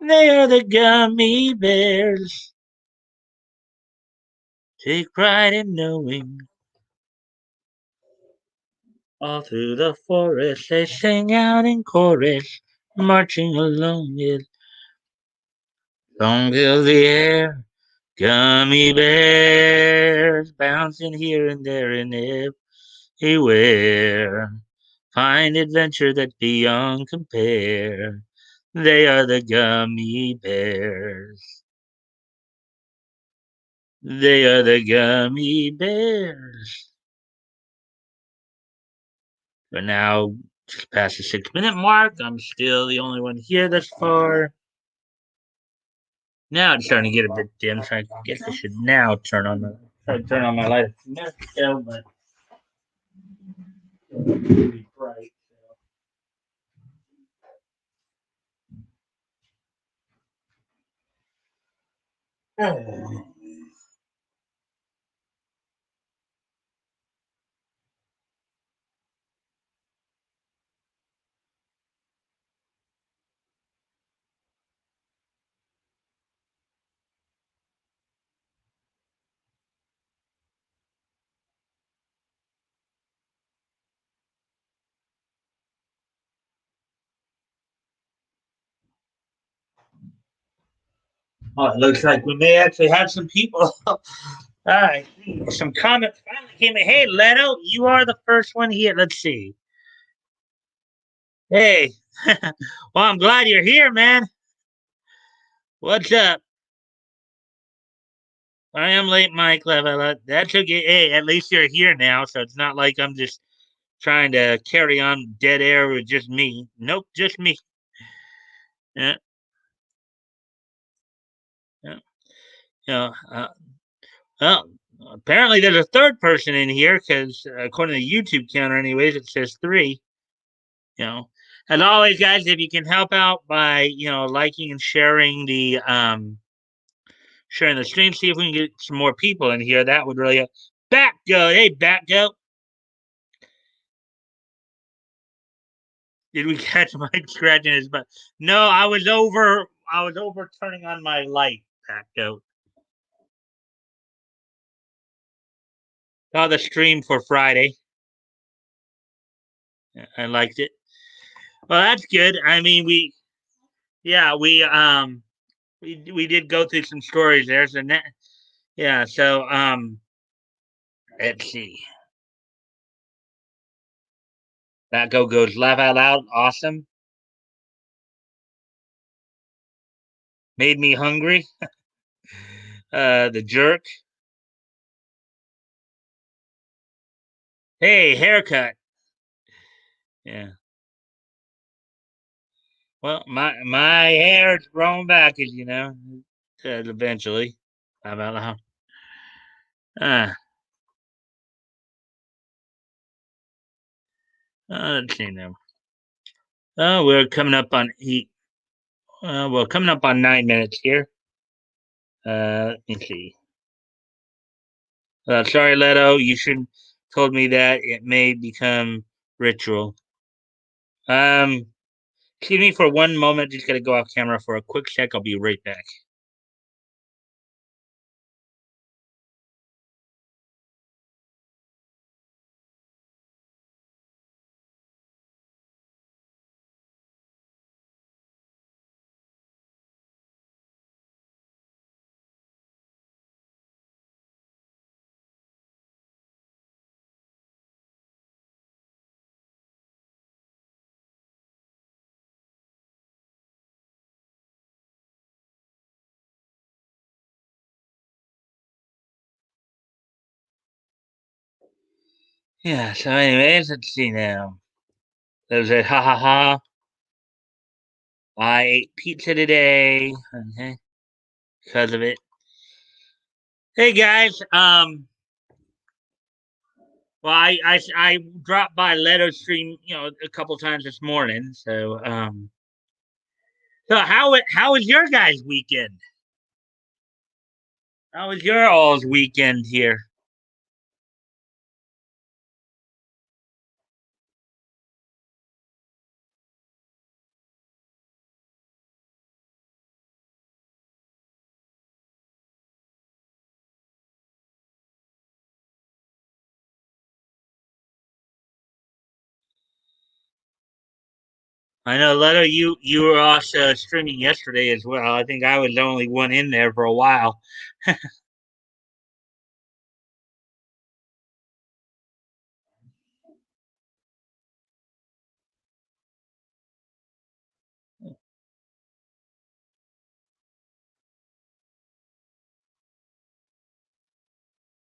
They are the gummy bears. Take pride in knowing. All through the forest they sing out in chorus, marching along it. Long fill the air, gummy bears bouncing here and there and everywhere. Find adventure that's beyond compare. They are the gummy bears. They are the gummy bears. But now, just past the 6 minute mark, I'm still the only one here thus far. Now it's starting to get a bit dim, so I guess I should now turn on my light a few minutes ago, but it's pretty bright. So. Oh, it looks like we may actually have some people. All right, some comments finally came in. Hey, Leto, you are the first one here. Let's see. Hey, well, I'm glad you're here, man. What's up? I am late, Mike. That's okay. Hey, at least you're here now, so it's not like I'm just trying to carry on dead air with just me. Nope, just me. Yeah, yeah. You know, well, apparently there's a third person in here because according to the YouTube counter, anyways, it says three. You know, as always, guys, if you can help out by liking and sharing the stream, see if we can get some more people in here. That would really help. Back go, hey, back go. Did we catch Mike scratching his butt? No, I was over. I was over turning on my light. Back go. Saw the stream for Friday. I liked it. Well, that's good. I mean, yeah, we did go through some stories there. So yeah. So let's see. That goes laugh out loud. Awesome. Made me hungry. The jerk. Hey, haircut. Yeah. Well, my hair's growing back, as you know. Eventually. How about now? Uh, let's see now. Oh, we're coming up on eight. Well, coming up on 9 minutes here. Let me see. Sorry, Leto. You shouldn't told me that. It may become ritual. Um, Excuse me for one moment. Just gotta go off camera for a quick sec. I'll be right back. Yeah. So, anyways, let's see now. There's a ha ha ha. I ate pizza today. Okay, because of it. Hey guys. Well, I dropped by Leto's stream, a couple times this morning. So how was your guys' weekend? How was your all's weekend here? I know, Leto, you were also streaming yesterday as well. I think I was the only one in there for a while.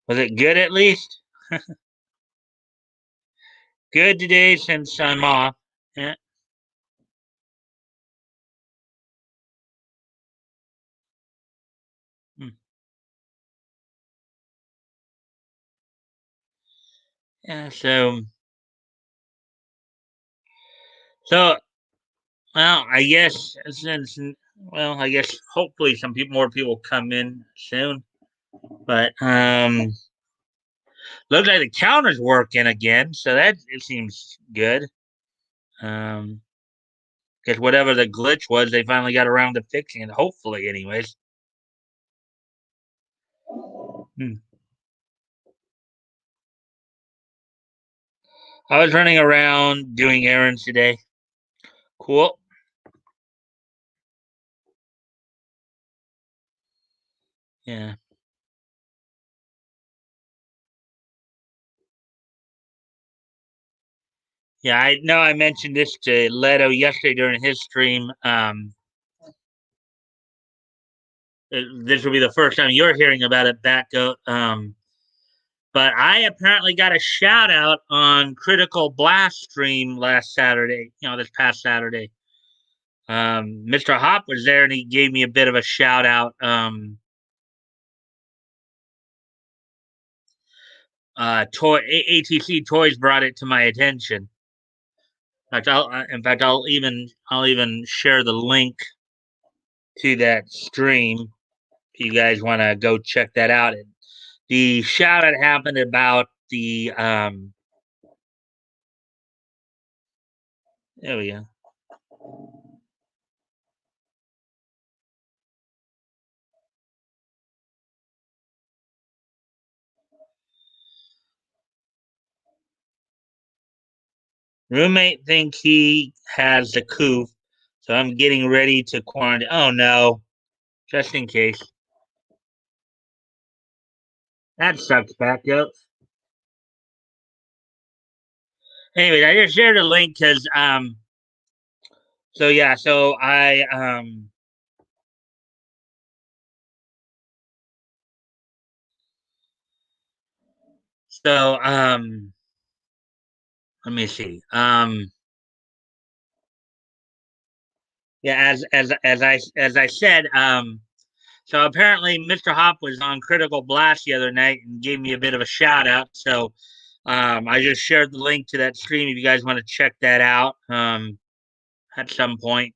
Was it good at least? Good today since I'm off. Yeah. Hmm. Yeah. So well, I guess since well, I guess hopefully some people more people come in soon. But looks like the counter's working again, so that it seems good. Um, because whatever the glitch was, they finally got around to fixing it. Hopefully, anyways. Hmm. I was running around doing errands today. Cool. Yeah. Yeah, I know I mentioned this to Leto yesterday during his stream. This will be the first time you're hearing about it back up. But I apparently got a shout out on Critical Blast stream last Saturday, this past Saturday. Mr. Hop was there and he gave me a bit of a shout out. ATC Toys brought it to my attention. In fact, I'll even share the link to that stream if you guys want to go check that out. The shout out happened about the there we go. Roommate think he has the coup, so I'm getting ready to quarantine. Oh no, just in case. That sucks, back up. Anyway, I just shared a link because so yeah, so let me see. Yeah, as I said, so apparently Mr. Hop was on Critical Blast the other night and gave me a bit of a shout out. So I just shared the link to that stream if you guys want to check that out at some point.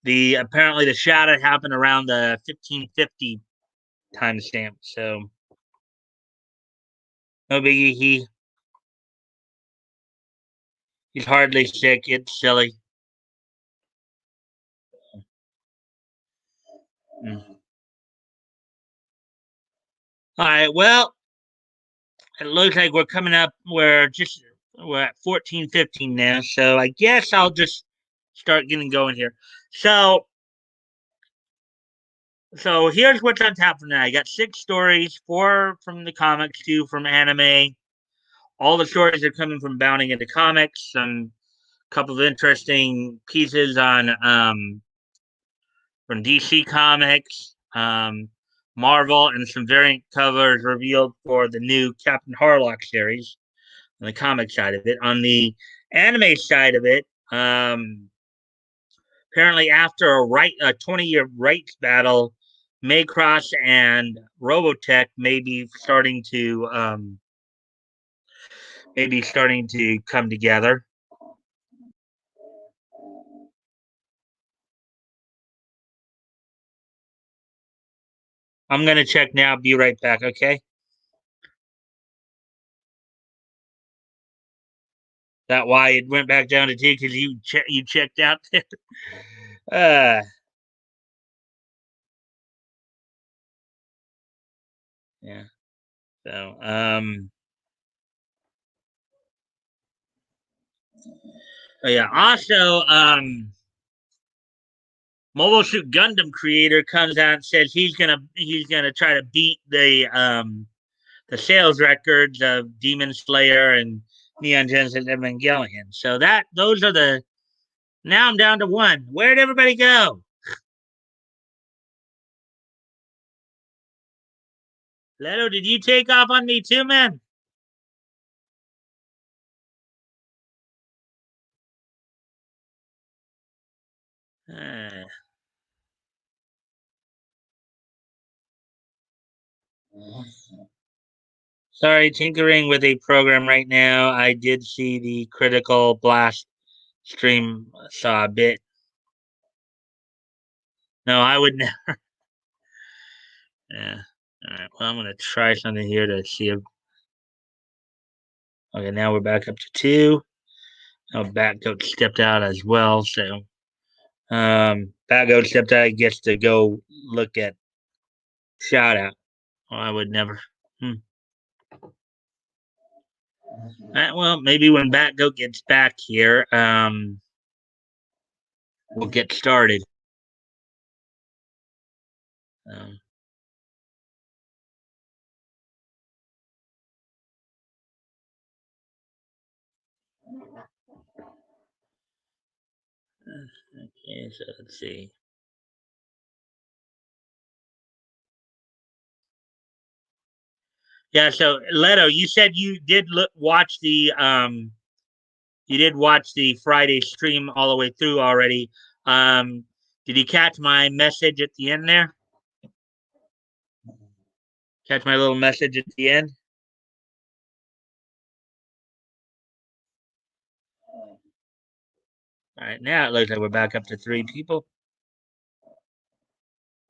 The apparently the shout out happened around the 1550 timestamp. So no biggie. He's hardly sick. It's silly. Mm. All right. Well, it looks like we're coming up. We're at 14:15 now. So I guess I'll just start getting going here. So so here's what's on tap for now. I got 6 stories, 4 from the comics, 2 from anime. All the stories are coming from Bounding into Comics. Some couple of interesting pieces on from DC Comics, Marvel, and some variant covers revealed for the new Captain Harlock series on the comic side of it. On the anime side of it, apparently after a 20-year rights battle, Maycross and Robotech maybe starting to come together. I'm gonna check now. Be right back. Okay. That why it went back down to 2 because you checked out. uh, yeah. So oh yeah. Also, Mobile Suit Gundam creator comes out and says he's gonna try to beat the sales records of Demon Slayer and Neon Genesis Evangelion. So that those are the now I'm down to one. Where'd everybody go? Leto, did you take off on me too, man? Uh, Sorry, tinkering with a program right now. I did see the Critical Blast stream, saw a bit. No, I would never. Yeah. All right. Well, I'm gonna try something here to see if. Okay, now we're back up to two. Oh, Batgoat stepped out as well, so Batgoat stepped out. Gets to go look at shout out. Oh, I would never. Hmm. Well, maybe when Batgoat gets back here, we'll get started. Um, okay, so let's see. Yeah, so Leto, you said you did watch the Friday stream all the way through already. Um, did you catch my message at the end there? Catch my little message at the end? All right, now it looks like we're back up to three people.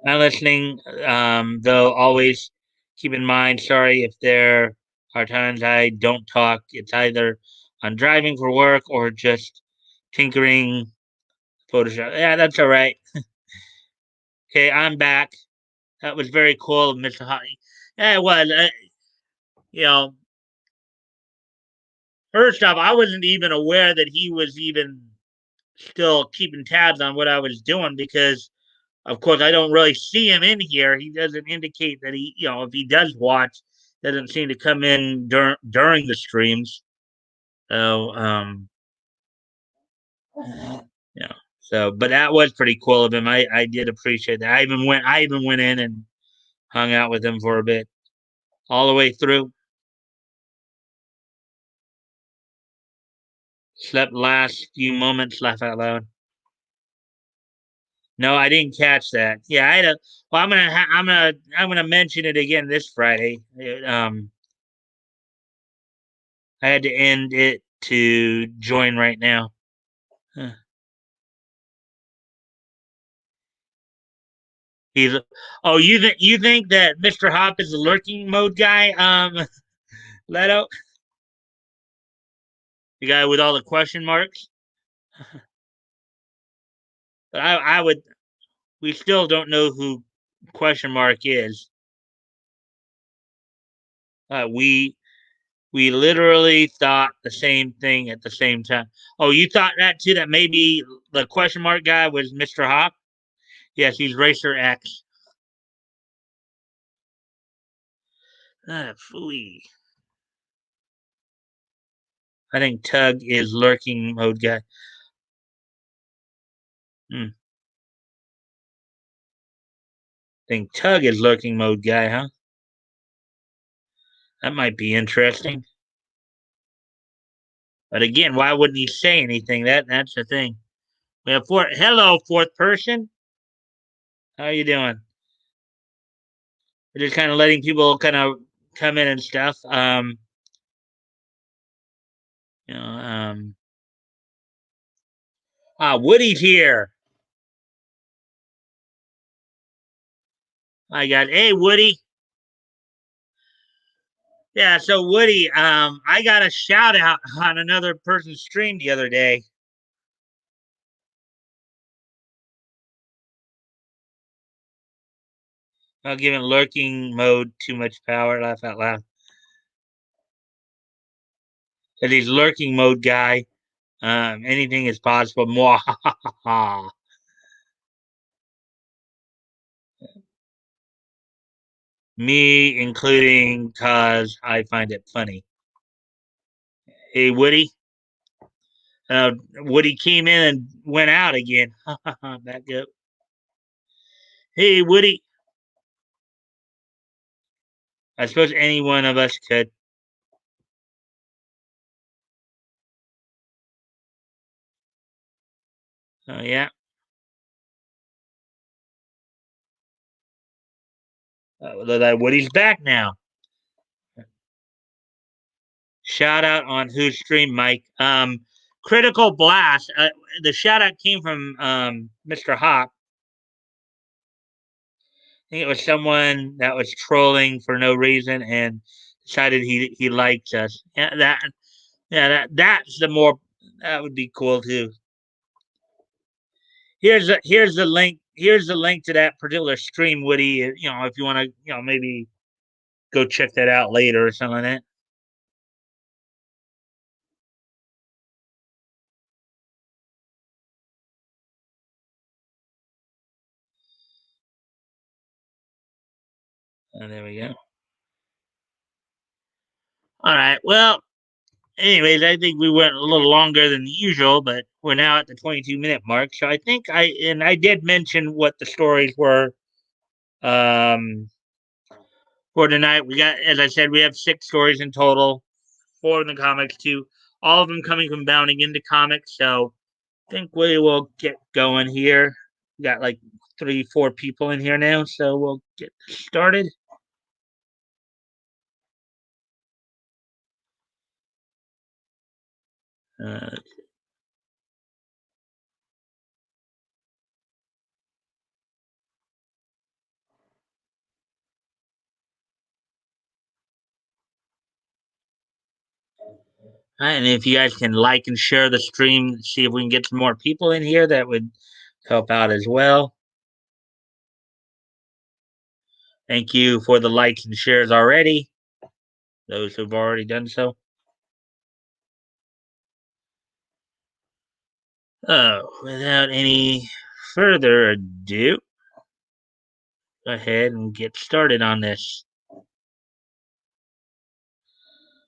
Not listening, though, always keep in mind, sorry if there are times I don't talk. It's either I'm driving for work or just tinkering Photoshop. Yeah, that's all right. Okay, I'm back. That was very cool of Mr. Hottie. Yeah, it was. You know, first off, I wasn't even aware that he was even still keeping tabs on what I was doing because, of course, I don't really see him in here. He doesn't indicate that if he does watch, doesn't seem to come in during the streams. So, yeah. So, but that was pretty cool of him. I did appreciate that. I even went in and hung out with him for a bit, all the way through. Slept last few moments. Laugh out loud. No, I didn't catch that. Yeah, I had a. Well, I'm gonna mention it again this Friday. I had to end it to join right now. Huh. He's. Oh, you think that Mr. Hop is a lurking mode guy? Leto, the guy with all the question marks. But I would. We still don't know who question mark is. We literally thought the same thing at the same time. Oh, you thought that too? That maybe the question mark guy was Mr. Hop? Yes, he's Racer X. Phooey. I think Tug is lurking mode guy. Hmm. I think Tug is lurking mode guy, huh? That might be interesting. But again, why wouldn't he say anything? That's the thing. We have hello, fourth person. How you doing? We're just kind of letting people kind of come in and stuff. You know, Woody's here. I got hey Woody. Yeah, so Woody, I got a shout out on another person's stream the other day. Not giving lurking mode too much power. Laugh out loud. That he's lurking mode guy. Anything is possible. Mwahaha. Me including, cause I find it funny. Hey, Woody. Woody came in and went out again. Back up. Hey, Woody. I suppose any one of us could. Oh, yeah. That Woody's back now. Shout out on whose stream, Mike. Critical Blast. The shout out came from Mr. Hawk. I think it was someone that was trolling for no reason and decided he liked us. That's the more that would be cool too. Here's the link. Here's the link to that particular stream, Woody. If you want to, maybe go check that out later or something like that. There we go. All right. Well, anyways, I think we went a little longer than usual, but we're now at the 22-minute mark. So I think I did mention what the stories were um, for tonight. We got, as I said, we have 6 stories in total, 4 in the comics, 2, all of them coming from Bounding into Comics. So I think we will get going here. We got like 3, 4 people in here now, so we'll get started. Uh, and if you guys can like and share the stream, see if we can get some more people in here, that would help out as well. Thank you for the likes and shares already, those who've already done so. Without any further ado, go ahead and get started on this.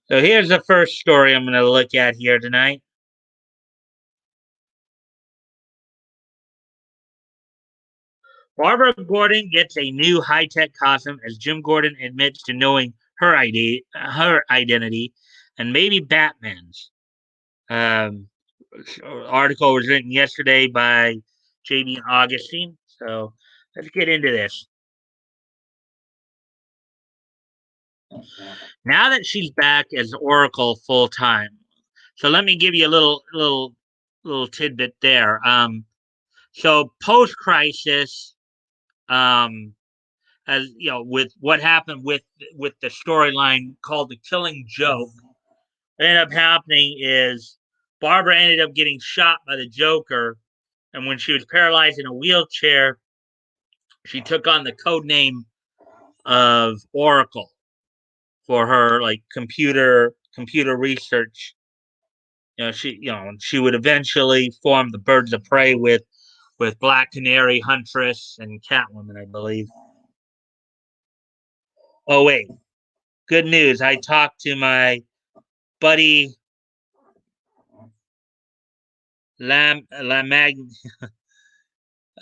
So here's the first story I'm going to look at here tonight. Barbara Gordon gets a new high-tech costume as Jim Gordon admits to knowing her identity, and maybe Batman's. Um, Article was written yesterday by J.B. Augustine. So let's get into this. Now that she's back as Oracle full time, so let me give you a little tidbit there. So post crisis, um, as you know, with what happened with the storyline called the Killing Joke, what ended up happening is Barbara ended up getting shot by the Joker, and when she was paralyzed in a wheelchair, she took on the code name of Oracle for her like computer research. She would eventually form the Birds of Prey with Black Canary, Huntress, and Catwoman, I believe. Oh wait, good news! I talked to my buddy Mag uh,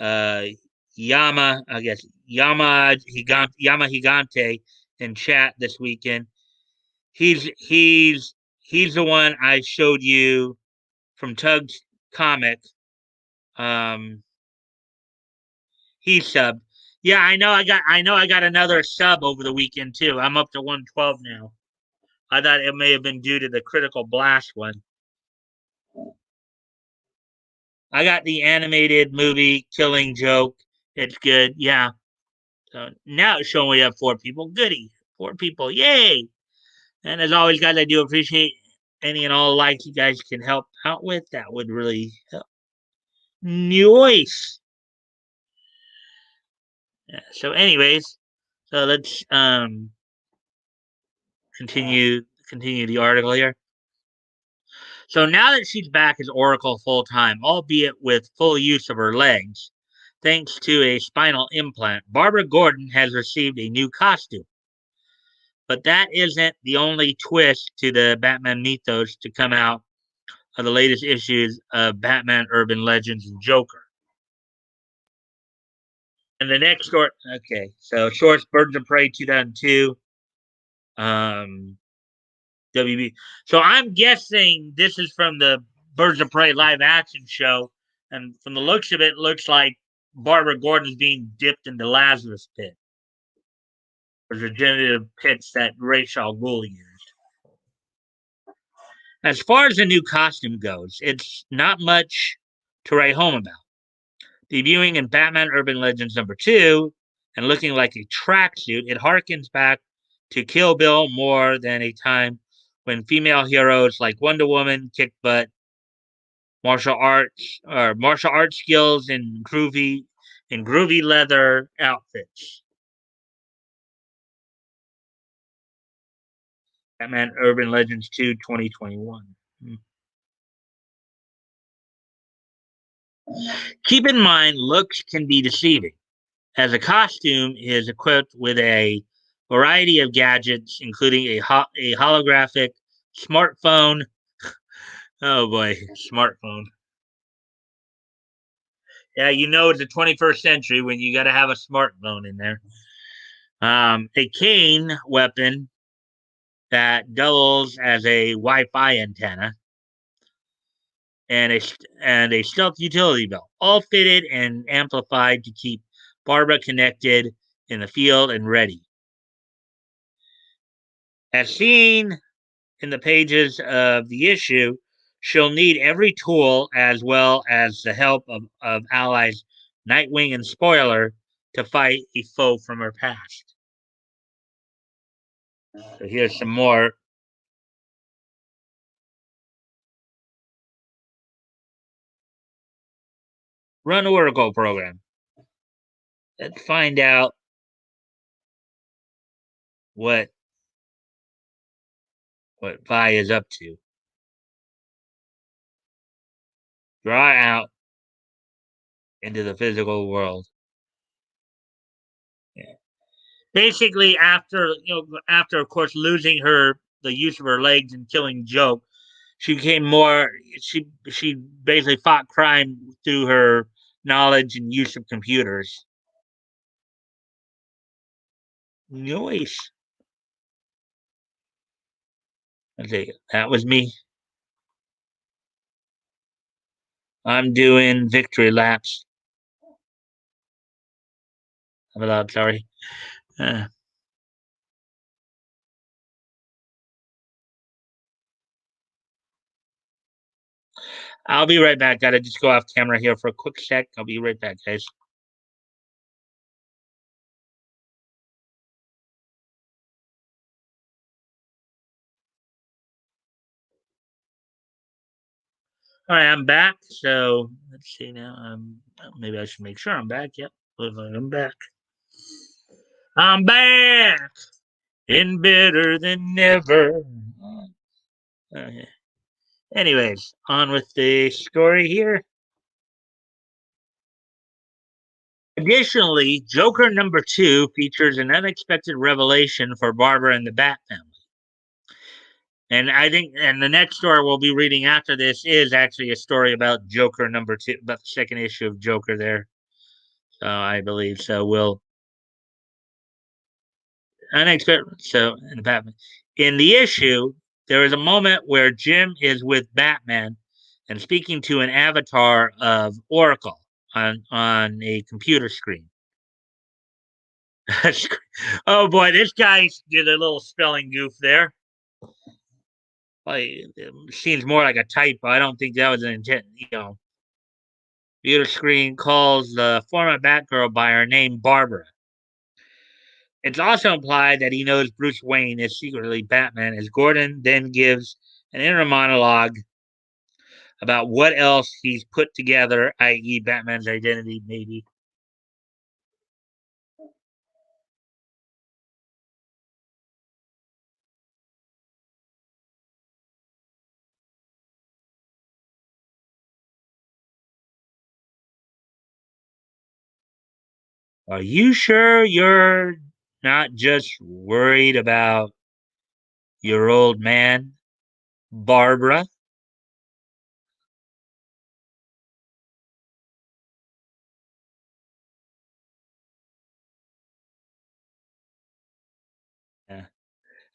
I guess Yama Higante in chat this weekend. He's the one I showed you from Tug's comic. Um, he subbed. Yeah, I got another sub over the weekend too. I'm up to 112 now. I thought it may have been due to the Critical Blast one. I got the animated movie Killing Joke. It's good. Yeah. So now it's showing we have 4 people. Goody. 4 people. Yay. And as always, guys, I do appreciate any and all likes you guys can help out with. That would really help. Nice. Yeah, so, anyways, so let's continue the article here. So now that she's back as Oracle full time, albeit with full use of her legs, thanks to a spinal implant, Barbara Gordon has received a new costume. But that isn't the only twist to the Batman mythos to come out of the latest issues of Batman Urban Legends and Joker. And the next short, okay, so shorts Birds of Prey 2002, um, WB. So I'm guessing this is from the Birds of Prey live action show, and from the looks of it, it looks like Barbara Gordon is being dipped in the Lazarus pit, the regenerative pits that Ra's al Ghul used. As far as the new costume goes, it's not much to write home about. Debuting in Batman Urban Legends number 2 and looking like a tracksuit, it harkens back to Kill Bill more than a time when female heroes like Wonder Woman kicked butt, martial arts skills in groovy leather outfits. Batman Urban Legends 2 2021. Keep in mind, looks can be deceiving, as a costume is equipped with a variety of gadgets, including a holographic smartphone. Oh boy, smartphone. Yeah, you know it's the 21st century when you got to have a smartphone in there. A cane weapon that doubles as a Wi-Fi antenna, and a stealth utility belt, all fitted and amplified to keep Barbara connected in the field and ready. As seen in the pages of the issue, she'll need every tool as well as the help of allies Nightwing and Spoiler to fight a foe from her past. So here's some more. Run Oracle program. Let's find out what Vi is up to. Draw out into the physical world. Yeah. Basically, after of course losing the use of her legs and killing Joe, she became more. She basically fought crime through her knowledge and use of computers. Nice. I think that was me. I'm doing victory laps. I'm allowed. Sorry. Uh, I'll be right back. Gotta just go off camera here for a quick sec. I'll be right back, guys. All right, I'm back. So let's see now. Maybe I should make sure I'm back. Yep, looks like I'm back. I'm back and better than ever. Okay. Anyways, on with the story here. Additionally, Joker number 2 features an unexpected revelation for Barbara and the Bat family. And I think, and the next story we'll be reading after this is actually a story about Joker number 2, about the second issue of Joker there. So I believe so. We'll unexpected. So in the issue, there is a moment where Jim is with Batman and speaking to an avatar of Oracle on a computer screen. Oh boy, this guy did a little spelling goof there. Well, it seems more like a typo. I don't think that was an intent. Computer screen calls the former Batgirl by her name Barbara. It's also implied that he knows Bruce Wayne is secretly Batman, as Gordon then gives an inner monologue about what else he's put together, i.e., Batman's identity, maybe. Are you sure you're not just worried about Your old man, Barbara. Yeah.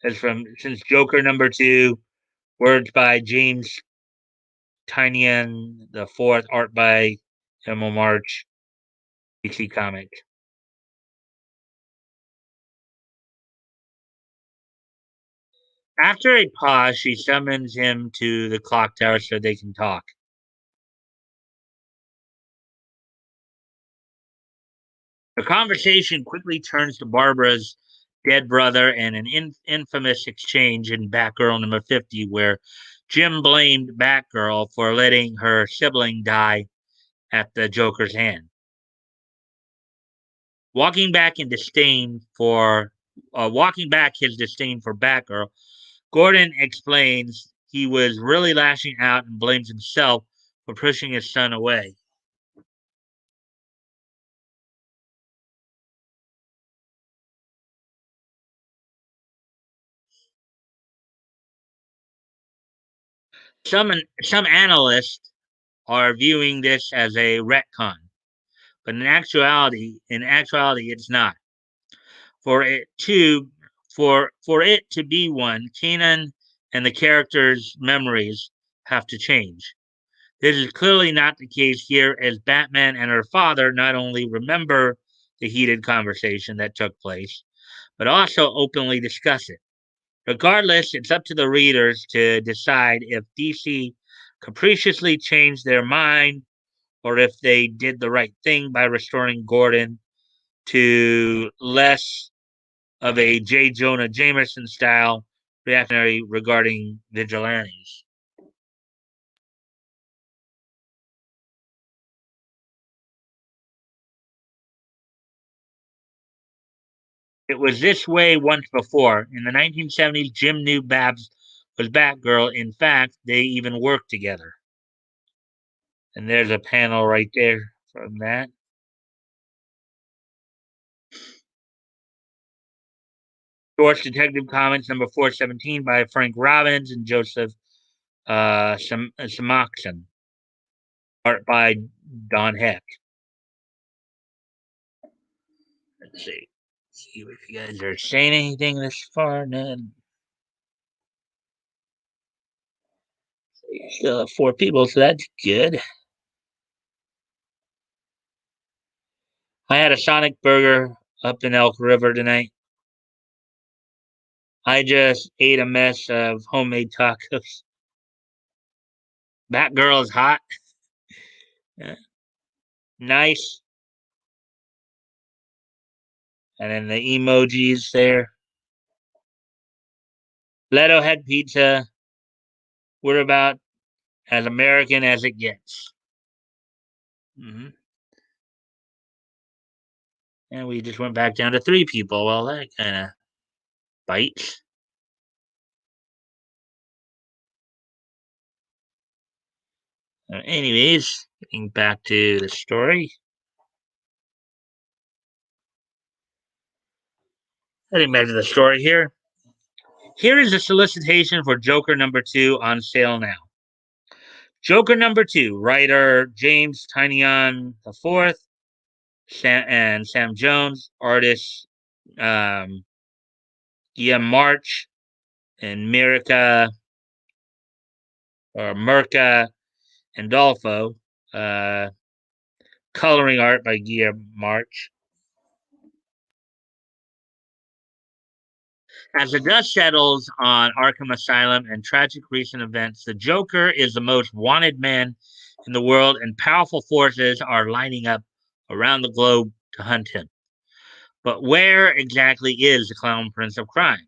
That's from since Joker number two, words by James Tynion the fourth, art by Emma March, DC Comics. After a pause, she summons him to the clock tower so they can talk. The conversation quickly turns to Barbara's dead brother and an infamous exchange in Batgirl number 50, where Jim blamed Batgirl for letting her sibling die at the Joker's hand. Walking back in disdain for walking back his disdain for Batgirl, Gordon explains he was really lashing out and blames himself for pushing his son away. Some analysts are viewing this as a retcon, but in actuality, it's not. For it to for it to be one, Kanan and the characters' memories have to change. This is clearly not the case here, as Batman and her father not only remember the heated conversation that took place, but also openly discuss it. Regardless, it's up to the readers to decide if DC capriciously changed their mind or if they did the right thing by restoring Gordon to less of a J. Jonah Jameson style reactionary regarding vigilantes. It was this way once before. In the 1970s, Jim knew Babs was Batgirl. In fact, they even worked together. And there's a panel right there from that. Shorts Detective Comics number 417 by Frank Robbins and Joseph Samakson. Art by Don Heck. Let's see. See if you guys are saying anything this far. None. Still have four people, so that's good. I had a Sonic burger up in Elk River tonight. I just ate a mess of homemade tacos. That girl is hot. Yeah, nice. And then the emojis there. Leto head pizza. We're about as American as it gets. Hmm. And we just went back down to three people. Well, that kind of bites. Anyways, getting back to the story. Getting back to the story here. Here is a solicitation for Joker number two on sale now. Joker number two, writer James Tynion the fourth, and Sam Jones, artist Guillaume March and Mirka Andolfo, uh, coloring art by Guillaume March. As the dust settles on Arkham Asylum and tragic recent events, the Joker is the most wanted man in the world, and powerful forces are lining up around the globe to hunt him. But where exactly is the Clown Prince of Crime?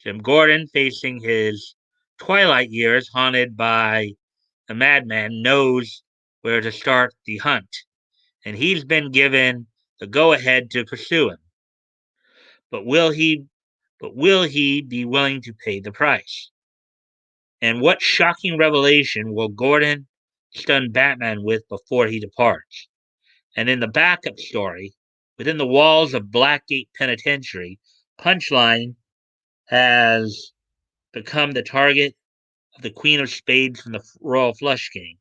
Jim Gordon, facing his twilight years haunted by the madman, knows where to start the hunt, and he's been given the go ahead to pursue him. But will he be willing to pay the price? And what shocking revelation will Gordon stun Batman with before he departs? And in the backup story, within the walls of Blackgate Penitentiary, Punchline has become the target of the Queen of Spades from the Royal Flush game.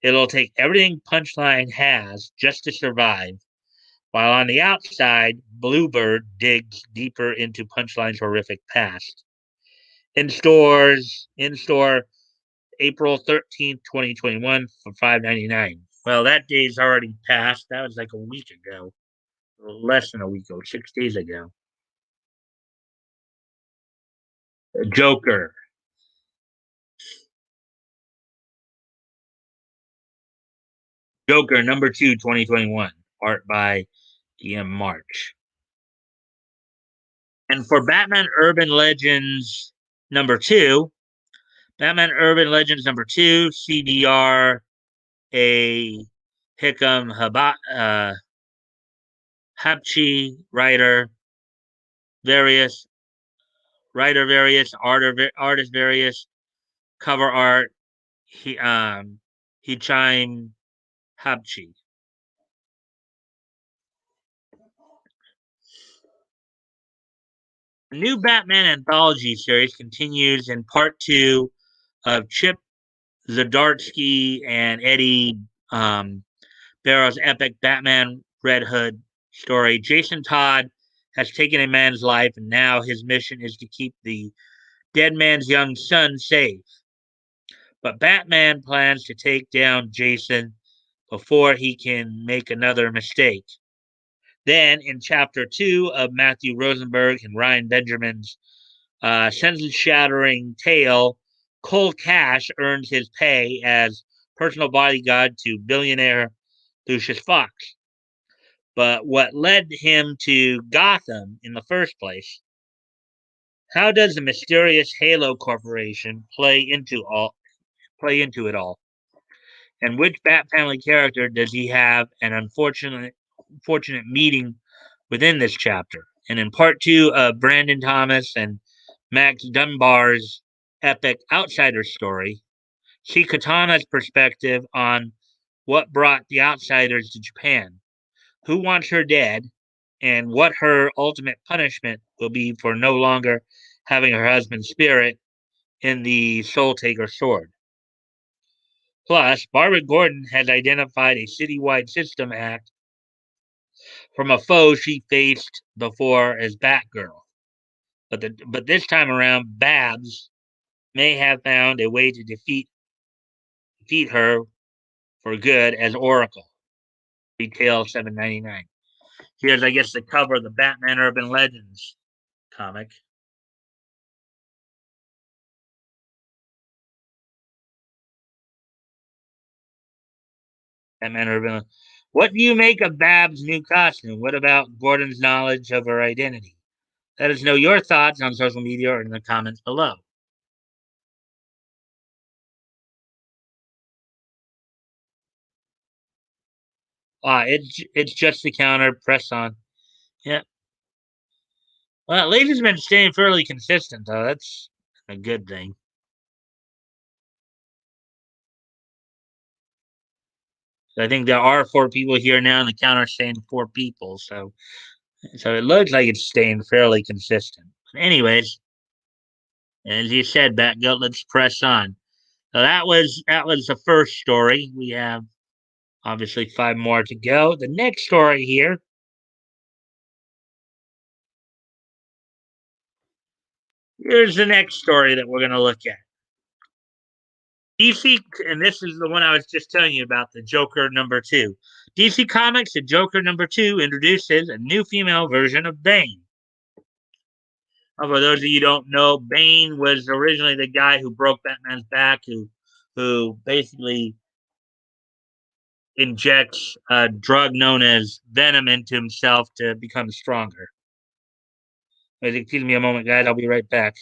It'll take everything Punchline has just to survive, while on the outside, Bluebird digs deeper into Punchline's horrific past. In store April 13th, 2021 for $5.99. Well, that day's already passed. That was like a week ago. Less than a week ago, 6 days ago. Joker. Joker number 2, 2021. Art by DM March. And for Batman Urban Legends number 2, Batman Urban Legends number 2, CDR a Hickam Hapchi various artist various, cover art, Hichime Hapchi. The new Batman anthology series continues in part 2 of Chip Zdarsky and Eddie Barrow's epic Batman Red Hood story. Jason Todd has taken a man's life, and now his mission is to keep the dead man's young son safe. But Batman plans to take down Jason before he can make another mistake. Then, in chapter 2 of Matthew Rosenberg and Ryan Benjamin's sentence shattering tale, Cole Cash earns his pay as personal bodyguard to billionaire Lucius Fox. But what led him to Gotham in the first place? How does the mysterious Halo Corporation play into it all? And which Bat Family character does he have an unfortunate meeting within this chapter? And in part 2 of Brandon Thomas and Max Dunbar's epic Outsider story, see Katana's perspective on what brought the Outsiders to Japan, who wants her dead, and what her ultimate punishment will be for no longer having her husband's spirit in the Soul Taker sword. Plus, Barbara Gordon has identified a citywide system act from a foe she faced before as Batgirl. But this time around, Babs may have found a way to defeat her for good as Oracle. Retail $7.99. Here's, I guess, the cover of the Batman Urban Legends comic. Batman Urban. What do you make of Bab's new costume? What about Gordon's knowledge of her identity? Let us know your thoughts on social media or in the comments below. It's just the counter. Press on. Yeah. Well, Laser's been staying fairly consistent, though. That's a good thing. So I think there are 4 people here now, and the counter saying 4 people. So it looks like it's staying fairly consistent. But anyways, as you said, Batgirl, let's press on. So that was the first story. We have obviously 5 more to go. The next story here. Here's the next story that we're going to look at. DC, and this is the one I was just telling you about, the Joker number 2. DC Comics, the Joker number 2 introduces a new female version of Bane. For those of you who don't know, Bane was originally the guy who broke Batman's back, who basically injects a drug known as venom into himself to become stronger. Excuse me a moment, guys. I'll be right back.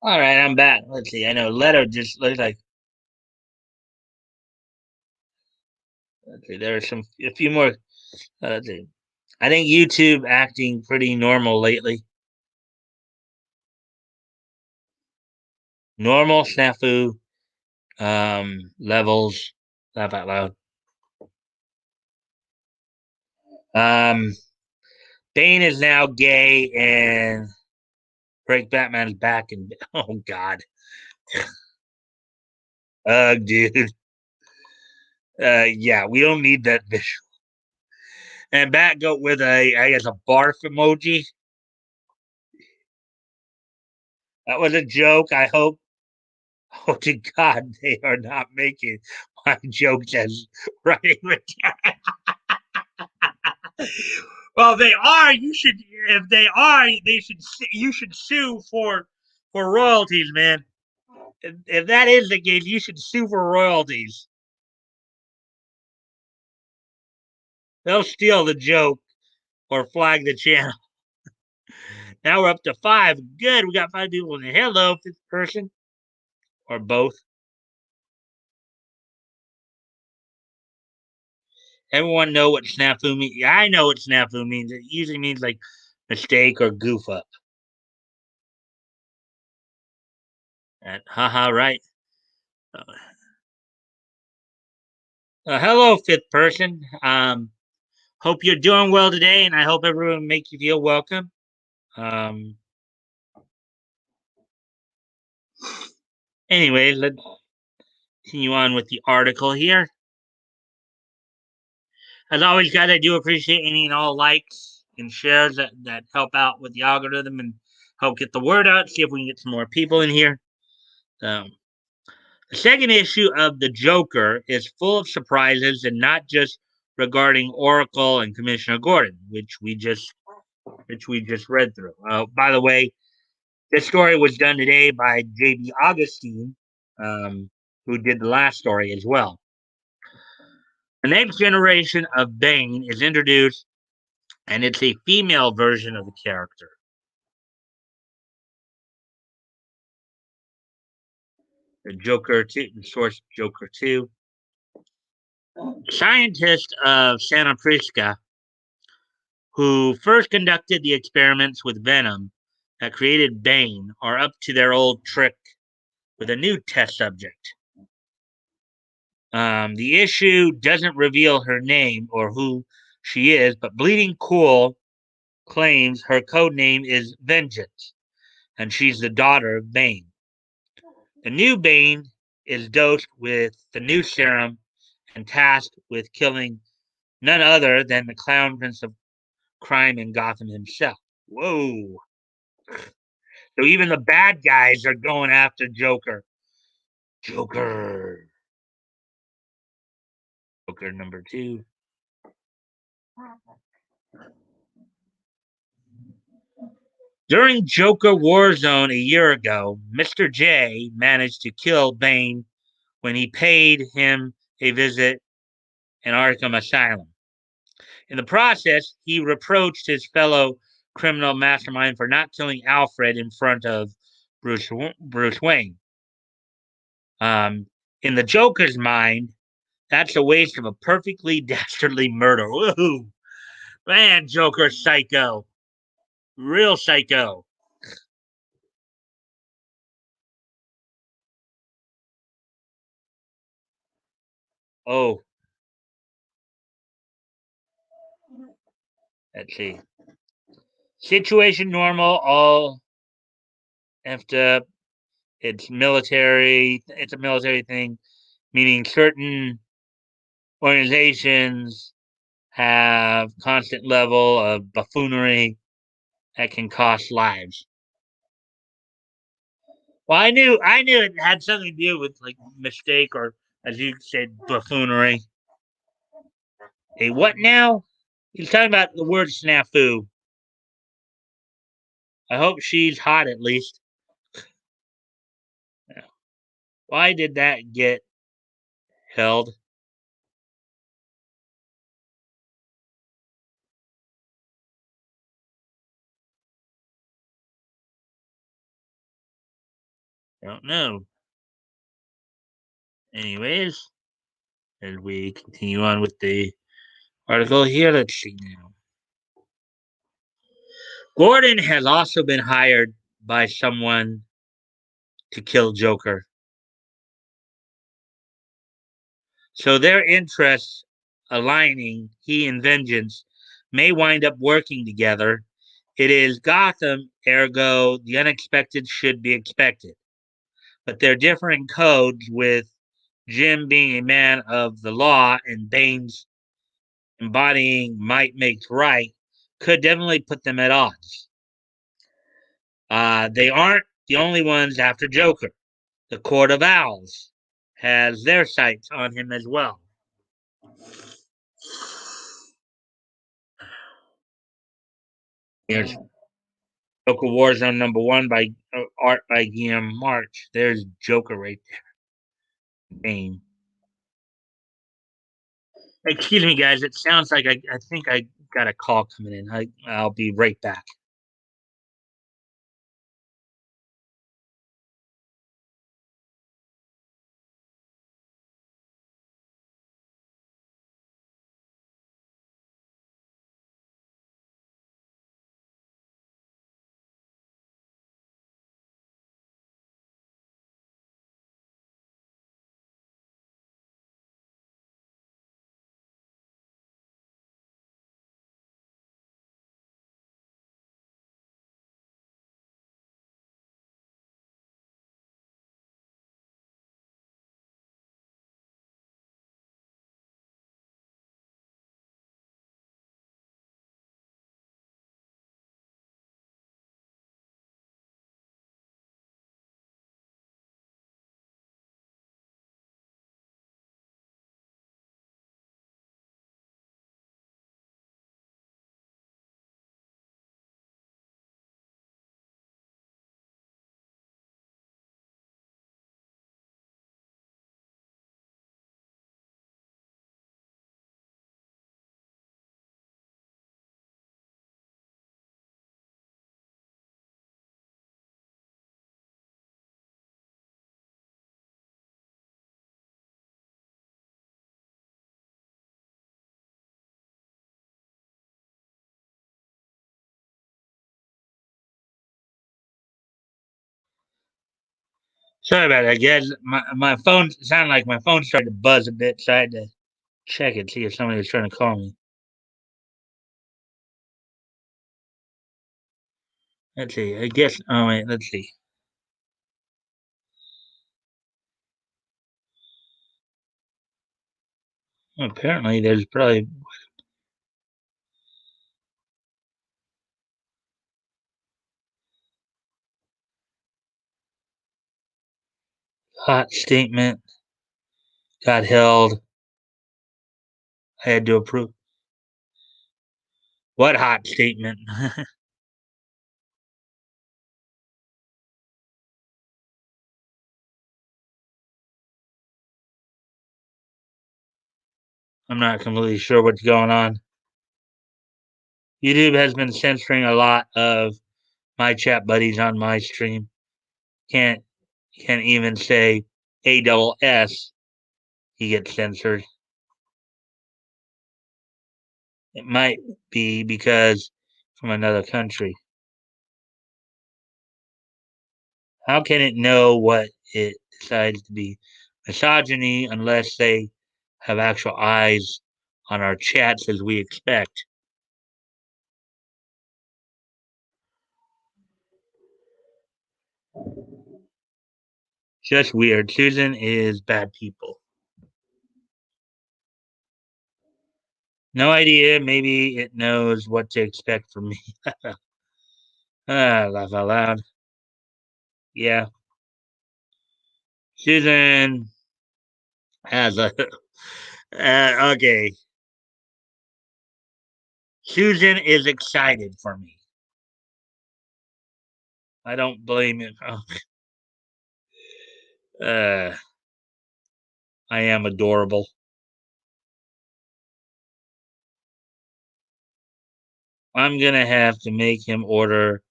All right, I'm back. Let's see. I know letter just looks like. Let's see. There are a few more. Let's see. I think YouTube acting pretty normal lately. Normal snafu levels. Laugh out loud. Um, Bane is now gay and break Batman's back and oh god, dude. Yeah, we don't need that visual. And Batgoat with I guess, a barf emoji. That was a joke. I hope. Oh, to God, they are not making my jokes as writing material. Well, they are. You should, if they are, they should. You should sue for royalties, man. If that is the case, you should sue for royalties. They'll steal the joke or flag the channel. Now we're up to five. Good. We got five people in the hello, fifth person or both. Everyone know what snafu means. Yeah, I know what snafu means. It usually means like mistake or goof up. And haha, right. Uh, Hello, fifth person. Hope you're doing well today, and I hope everyone makes you feel welcome. Um, anyway, let's continue on with the article here. As always, guys, I do appreciate any and all likes and shares that help out with the algorithm and help get the word out. See if we can get some more people in here. Um, the second issue of the Joker is full of surprises, and not just regarding Oracle and Commissioner Gordon, which we just read through. By the way, this story was done today by J.B. Augustine, who did the last story as well. The next generation of Bane is introduced, and it's a female version of the character. The Joker 2, the source Joker 2. Scientists of Santa Prisca, who first conducted the experiments with venom that created Bane, are up to their old trick with a new test subject. The issue doesn't reveal her name or who she is, but Bleeding Cool claims her code name is Vengeance, and she's the daughter of Bane. The new Bane is dosed with the new serum and tasked with killing none other than the clown prince of crime in Gotham himself. Whoa. So even the bad guys are going after Joker. Joker. Joker number two. During Joker Warzone a year ago, Mr. J managed to kill Bane when he paid him a visit in Arkham Asylum. In the process, he reproached his fellow criminal mastermind for not killing Alfred in front of Bruce Wayne. In the Joker's mind, that's a waste of a perfectly dastardly murder. Woohoo! Man, Joker psycho. Real psycho. Oh, let's see. Situation normal, all effed up. It's a military thing, meaning certain organizations have constant level of buffoonery that can cost lives. Well, I knew it had something to do with like mistake or, as you said, buffoonery. A what now? He's talking about the word snafu. I hope she's hot at least. Why did that get held? Don't know. Anyways, as we continue on with the article here, let's see now. Gordon has also been hired by someone to kill Joker. So their interests aligning, he and Vengeance, may wind up working together. It is Gotham, ergo, the unexpected should be expected. But their differing codes, with Jim being a man of the law and Bane's embodying might makes right, could definitely put them at odds. They aren't the only ones after Joker. The Court of Owls has their sights on him as well. Here's Joker Warzone #1 by art by Guillaume March. There's Joker right there. Name. Excuse me, guys. It sounds like I think I got a call coming in. I'll be right back. Sorry about that, guys. My phone sounded like my phone started to buzz a bit, so I had to check it, see if somebody was trying to call me. Let's see. I guess. Oh wait. Let's see. Apparently, there's probably hot statement got held. I had to approve. What hot statement? I'm not completely sure what's going on. YouTube has been censoring a lot of my chat buddies on my stream. Can't can't even say A double S. He gets censored. It might be because from another country. How can it know what it decides to be misogyny unless they have actual eyes on our chats as we expect? Just weird. Susan is bad people. No idea. Maybe it knows what to expect from me. Laugh out loud. Yeah. Susan has a. Okay. Susan is excited for me. I don't blame it. Uh, I am adorable. I'm gonna have to make him order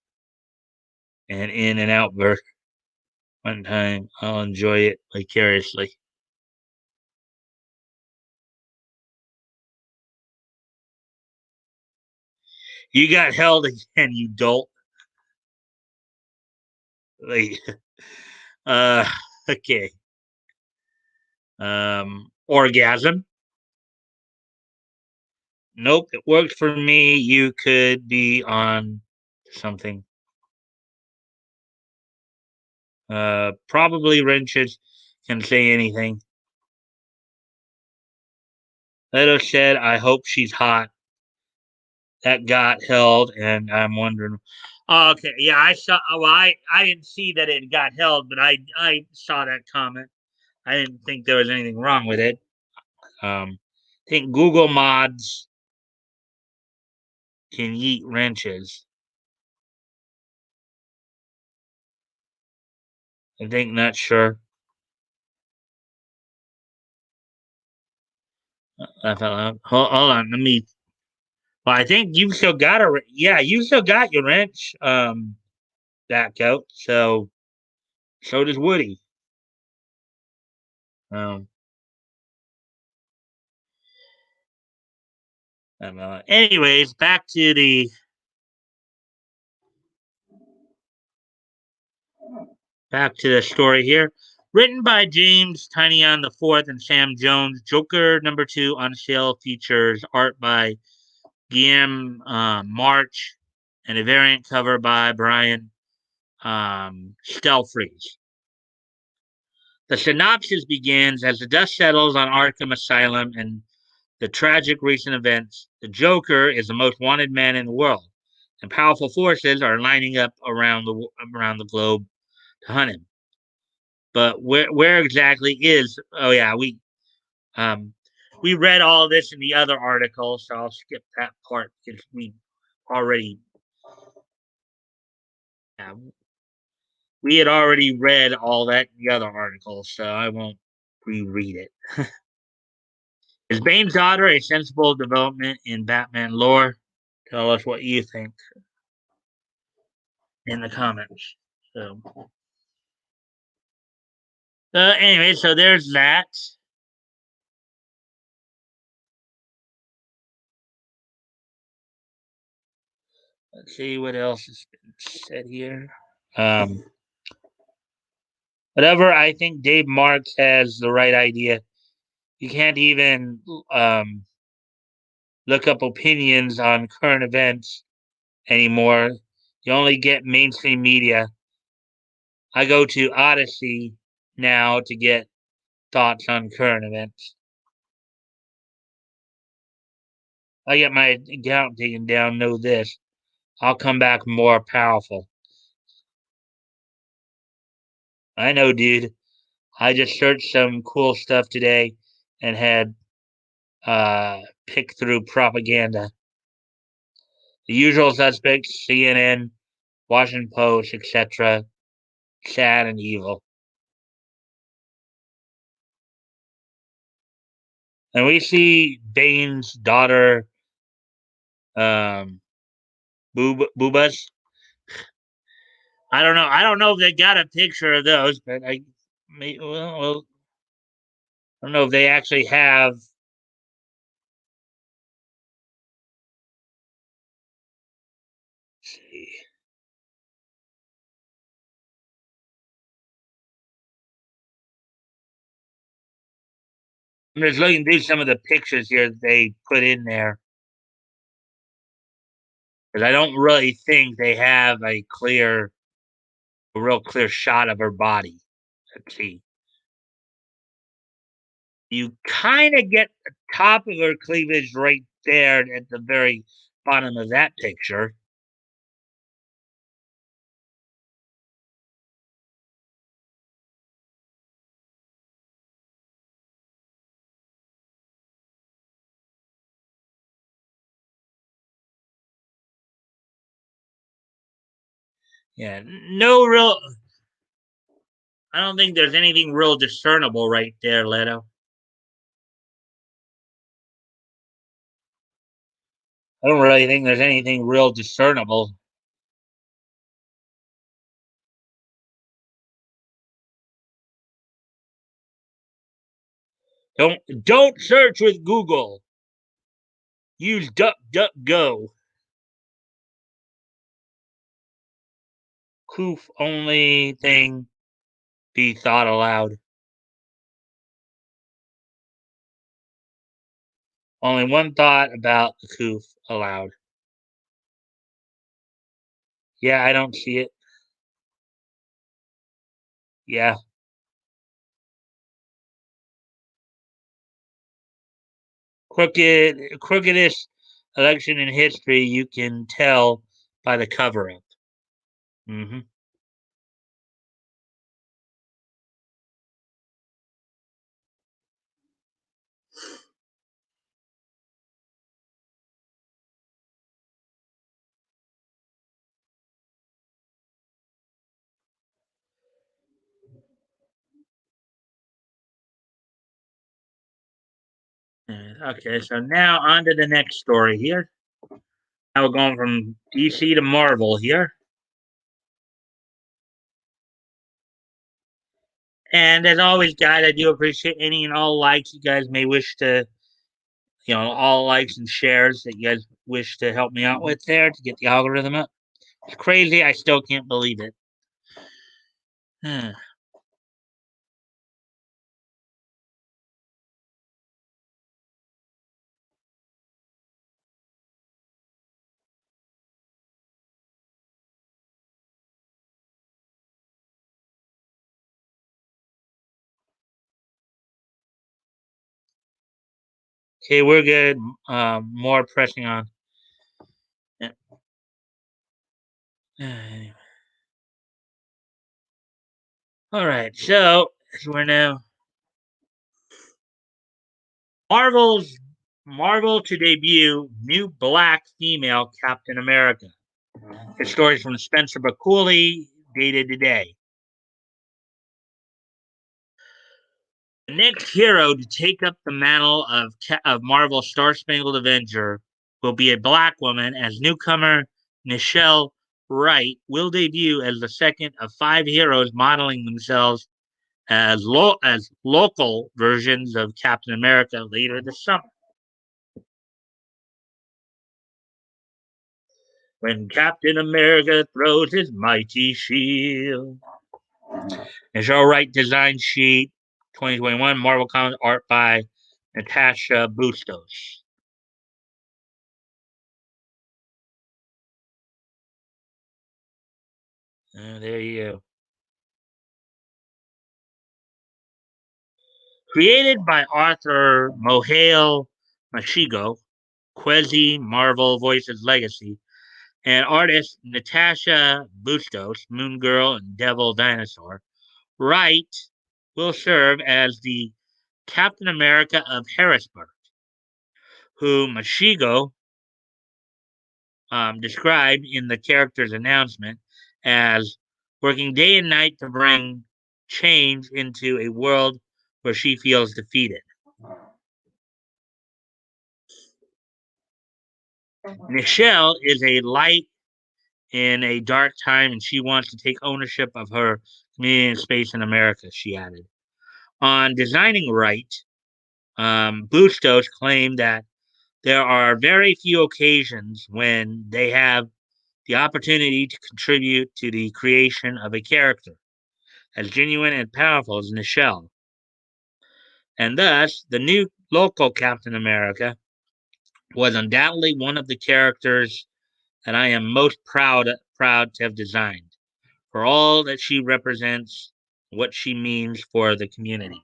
an In and Out burger. one time. I'll enjoy it vicariously. You got held again, you dolt. Like, uh, okay. Orgasm. Nope, it worked for me. You could be on something. Probably wrenches can say anything. Leto said, "I hope she's hot." That got held, and I'm wondering. Oh, okay, yeah, I saw. Well, I didn't see that it got held, but I saw that comment. I didn't think there was anything wrong with it. I think Google mods can eat wrenches. I think not sure. I felt like, hold on, let me. Well, I think you still got yeah, you still got your wrench back out. So does Woody. Um, anyways, back to the story here. Written by James Tynion the Fourth and Sam Jones, Joker #2 on sale features art by Guillaume March and a variant cover by Brian Stelfreeze. The synopsis begins as the dust settles on Arkham Asylum and the tragic recent events. The Joker is the most wanted man in the world, and powerful forces are lining up around the globe to hunt him. But where exactly is? Oh yeah, um we read all this in the other article, so I'll skip that part because already uh, we had already read all that in the other article, so I won't reread it. Is Bane's daughter a sensible development in Batman lore? Tell us what you think in the comments. So, anyway, so there's that. Let's see what else has been said here. Um, whatever, I think Dave Marks has the right idea. You can't even um, look up opinions on current events anymore. You only get mainstream media. I go to Odyssey now to get thoughts on current events. I get my account taken down. Know this. I'll come back more powerful. I know, dude. I just searched some cool stuff today and had picked through propaganda. The usual suspects, CNN, Washington Post, etc. Sad and evil. And we see Bane's daughter, um, Boobas. I don't know. I don't know if they got a picture of those, but I don't know if they actually have. I'm just looking through some of the pictures here that they put in there because I don't really think they have a real clear shot of her body. Let's see. You kind of get the top of her cleavage right there at the very bottom of that picture. Yeah, no real. I don't think there's anything real discernible right there, Leto. I don't really think there's anything real discernible. Don't search with Google. Use DuckDuckGo. Coof only thing be thought aloud. Only one thought about the coof aloud. Yeah, I don't see it. Yeah. Crookedest election in history, you can tell by the cover up. Hmm. Okay, so now on to the next story here. Now we're going from DC to Marvel here. And as always, guys, I do appreciate any and all likes you guys may wish to, all likes and shares that you guys wish to help me out with there to get the algorithm up. It's crazy. I still can't believe it. Okay, we're good. More pressing on. Anyway. All right, so we're now Marvel's Marvel to debut new black female Captain America. The stories from Spencer Bakuli, dated today. The next hero to take up the mantle of Marvel's Star Spangled Avenger will be a black woman, as newcomer Nichelle Wright will debut as the second of five heroes modeling themselves as local versions of Captain America later this summer. When Captain America throws his mighty shield. Nichelle Wright design sheet 2021 Marvel Comics art by Natasha Bustos. There you go. Created by author Mohale Mashigo, Quezi Marvel Voices Legacy, and artist Natasha Bustos, Moon Girl and Devil Dinosaur, Wright will serve as the Captain America of Harrisburg, who Mashigo described in the character's announcement as working day and night to bring change into a world where she feels defeated. Nichelle is a light in a dark time and she wants to take ownership of her community and space in America, she added. On designing Right, Bustos claimed that there are very few occasions when they have the opportunity to contribute to the creation of a character as genuine and powerful as Nichelle. And thus, the new local Captain America was undoubtedly one of the characters that I am most proud to have designed for all that she represents, what she means for the community.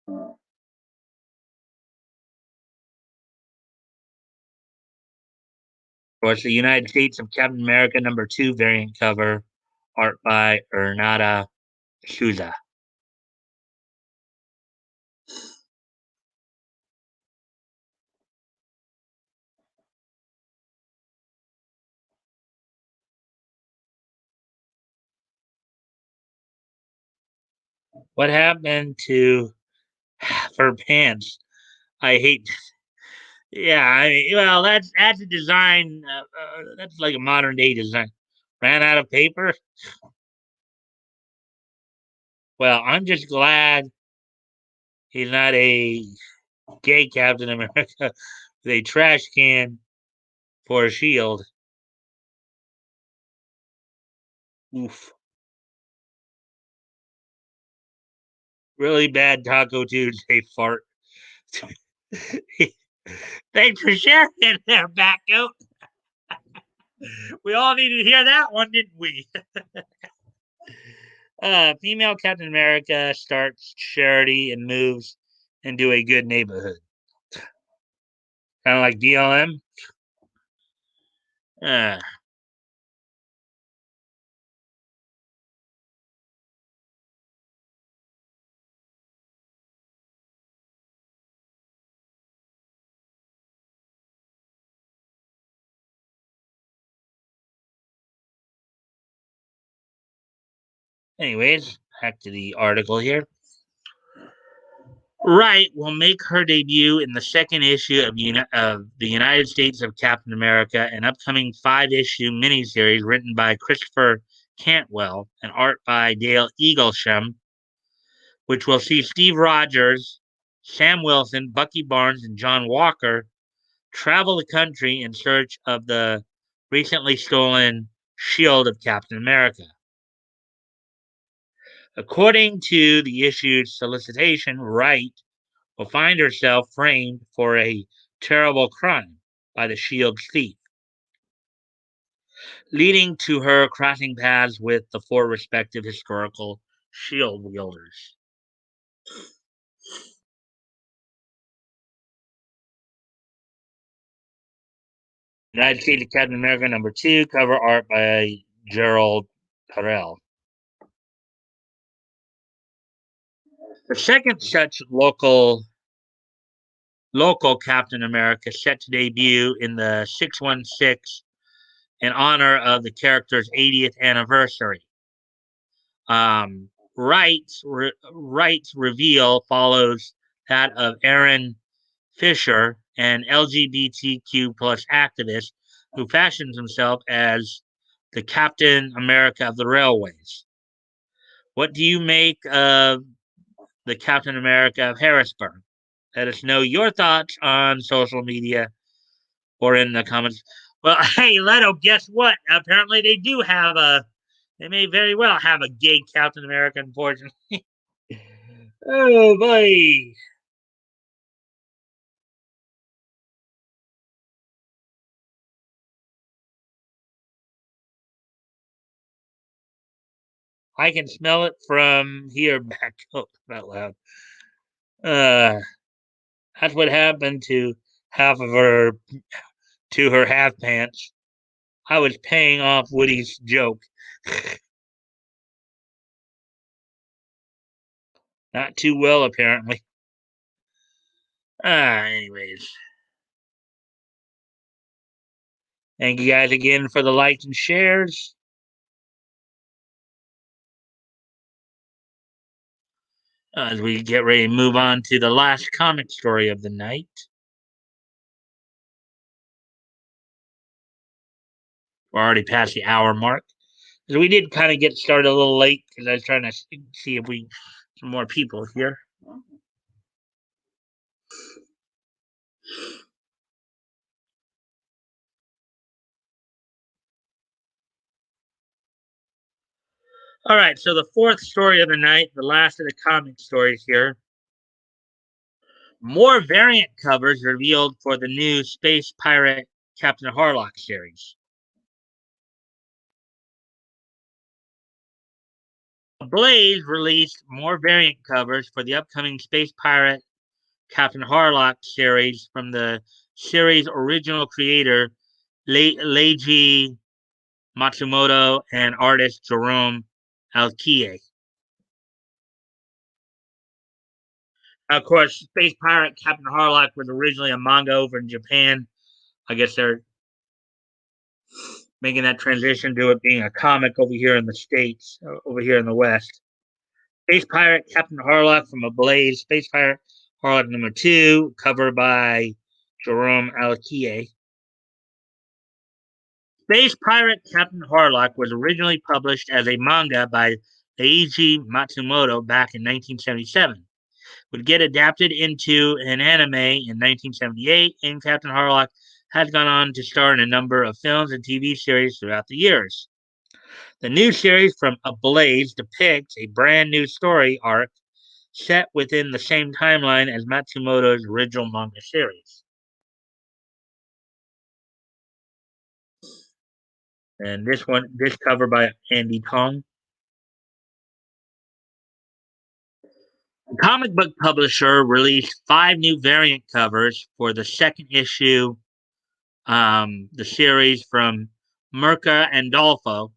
Of course, the United States of Captain America #2 variant cover, art by Ernata Souza. What happened to her pants? I hate. Yeah, well, that's a design. That's like a modern day design, Ran out of paper? Well, I'm just glad he's not a gay Captain America with a trash can for a shield. Oof. Really bad Taco Tuesday fart. Thanks for sharing it there, Batcoat. We all needed to hear that one, didn't we? Female Captain America starts charity and moves into a good neighborhood. Kind of like BLM. Uh, anyways, back to the article here. Wright will make her debut in the second issue of the United States of Captain America, an upcoming 5-issue miniseries written by Christopher Cantwell and art by Dale Eaglesham, which will see Steve Rogers, Sam Wilson, Bucky Barnes, and John Walker travel the country in search of the recently stolen shield of Captain America. According to the issue's solicitation, Wright will find herself framed for a terrible crime by the shield's thief, leading to her crossing paths with the four respective historical shield wielders. United States of Captain America #2, cover art by Gerald Carell. The second such local Captain America set to debut in the 616 in honor of the character's 80th anniversary. Wright's reveal follows that of Aaron Fisher, an LGBTQ plus activist who fashions himself as the Captain America of the railways. What do you make of the Captain America of Harrisburg? Let us know your thoughts on social media or in the comments. Well, hey, Leto, guess what? Apparently they may very well have a gay Captain America, unfortunately. Oh, boy. I can smell it from here back up out loud. Uh, that's what happened to half of her half pants. I was paying off Woody's joke. Not too well, apparently. Anyways. Thank you guys again for the likes and shares. As we get ready to move on to the last comic story of the night. We're already past the hour mark. So we did kind of get started a little late because I was trying to see if we some more people here. All right, so the fourth story of the night, the last of the comic stories here. More variant covers revealed for the new Space Pirate Captain Harlock series. Blaze released more variant covers for the upcoming Space Pirate Captain Harlock series from the series' original creator, Leiji Matsumoto, and artist Jerome Alkie. Of course, Space Pirate Captain Harlock was originally a manga over in Japan. I guess they're making that transition to it being a comic over here in the States, over here in the West. Space Pirate Captain Harlock from Ablaze. Space Pirate Harlock #2, cover by Jerome Alkie. Space Pirate Captain Harlock was originally published as a manga by Eiji Matsumoto back in 1977. Would get adapted into an anime in 1978, and Captain Harlock has gone on to star in a number of films and TV series throughout the years. The new series from Ablaze depicts a brand new story arc set within the same timeline as Matsumoto's original manga series. And this cover by Andy Tong. The comic book publisher released 5 new variant covers for the second issue, the series from Merca and Dolfo,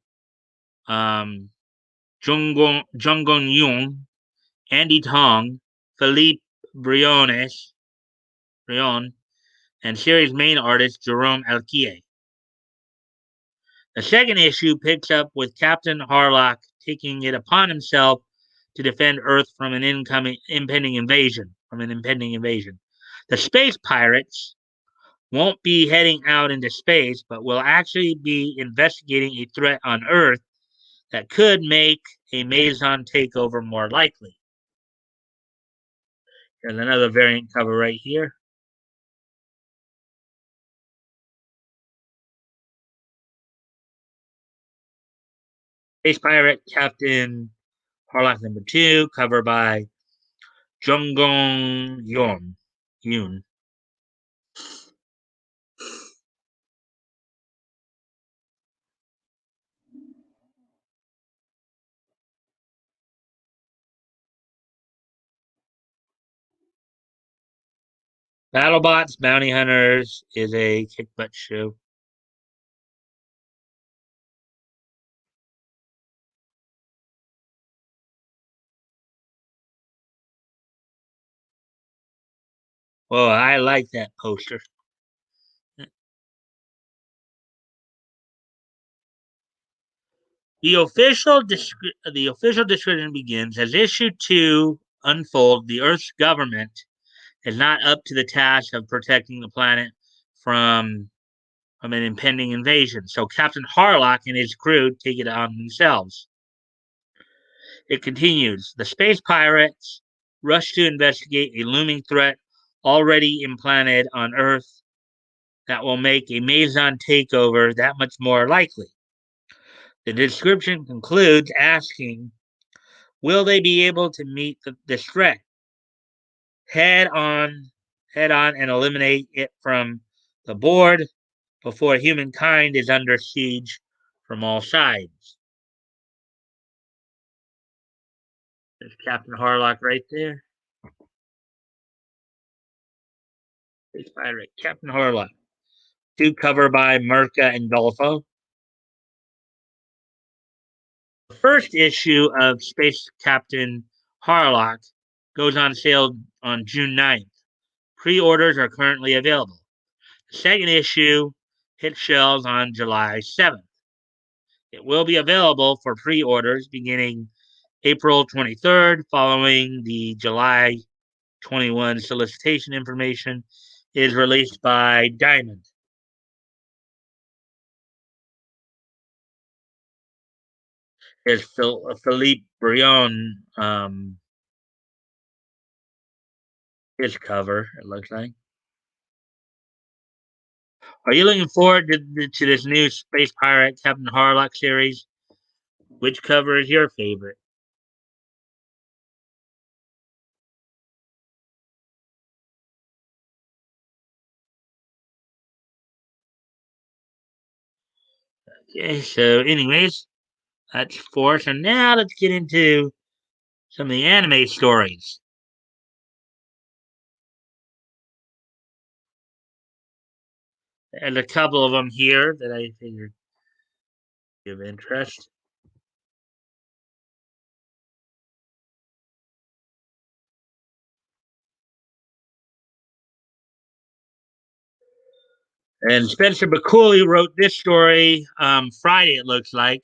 Jungon Yung, Andy Tong, Philippe Brion, and series main artist Jerome Alquier. The second issue picks up with Captain Harlock taking it upon himself to defend Earth from an impending invasion. The space pirates won't be heading out into space, but will actually be investigating a threat on Earth that could make a Maison takeover more likely. There's another variant cover right here. Space Pirate Captain Harlock #2, cover by Junggong Yoon. BattleBots Bounty Hunters is a kick butt show. Well, I like that poster. The official description begins as issue 2 unfold. The Earth's government is not up to the task of protecting the planet from an impending invasion. So Captain Harlock and his crew take it on themselves. It continues. The space pirates rush to investigate a looming threat already implanted on Earth that will make a Maison takeover that much more likely. The description concludes asking, will they be able to meet this threat head on, head on, and eliminate it from the board before humankind is under siege from all sides? There's Captain Harlock right there. Space Pirate Captain Harlock. 2 cover by Merca and Dolfo. The first issue of Space Captain Harlock goes on sale on June 9th. Pre-orders are currently available. The second issue hits shelves on July 7th. It will be available for pre-orders beginning April 23rd, following the July 21 solicitation information is released by Diamond. Is Philippe Brion, his cover, it looks like. Are you looking forward to this new Space Pirate Captain Harlock series? Which cover is your favorite? Okay, so anyways, that's 4. So now let's get into some of the anime stories. There's a couple of them here that I figured of interest. And Spencer McCooley wrote this story Friday, it looks like.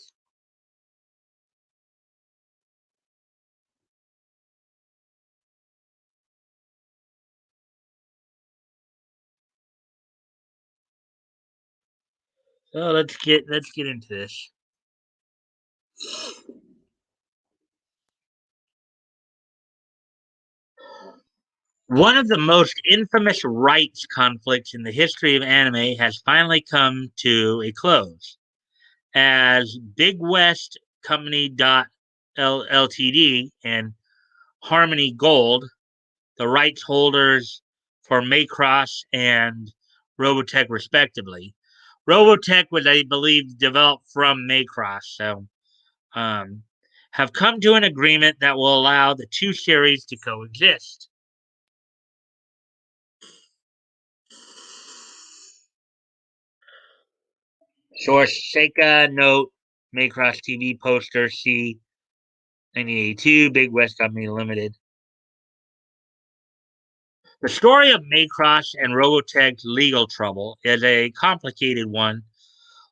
So let's get into this. One of the most infamous rights conflicts in the history of anime has finally come to a close, as Big West Company Ltd and Harmony Gold, the rights holders for Macross and Robotech, respectively. Robotech was, I believe, developed from Macross, so um, have come to an agreement that will allow the two series to coexist. Source Seika Note Macross TV poster C 1982 Big West Company Limited. The story of Macross and Robotech's legal trouble is a complicated one,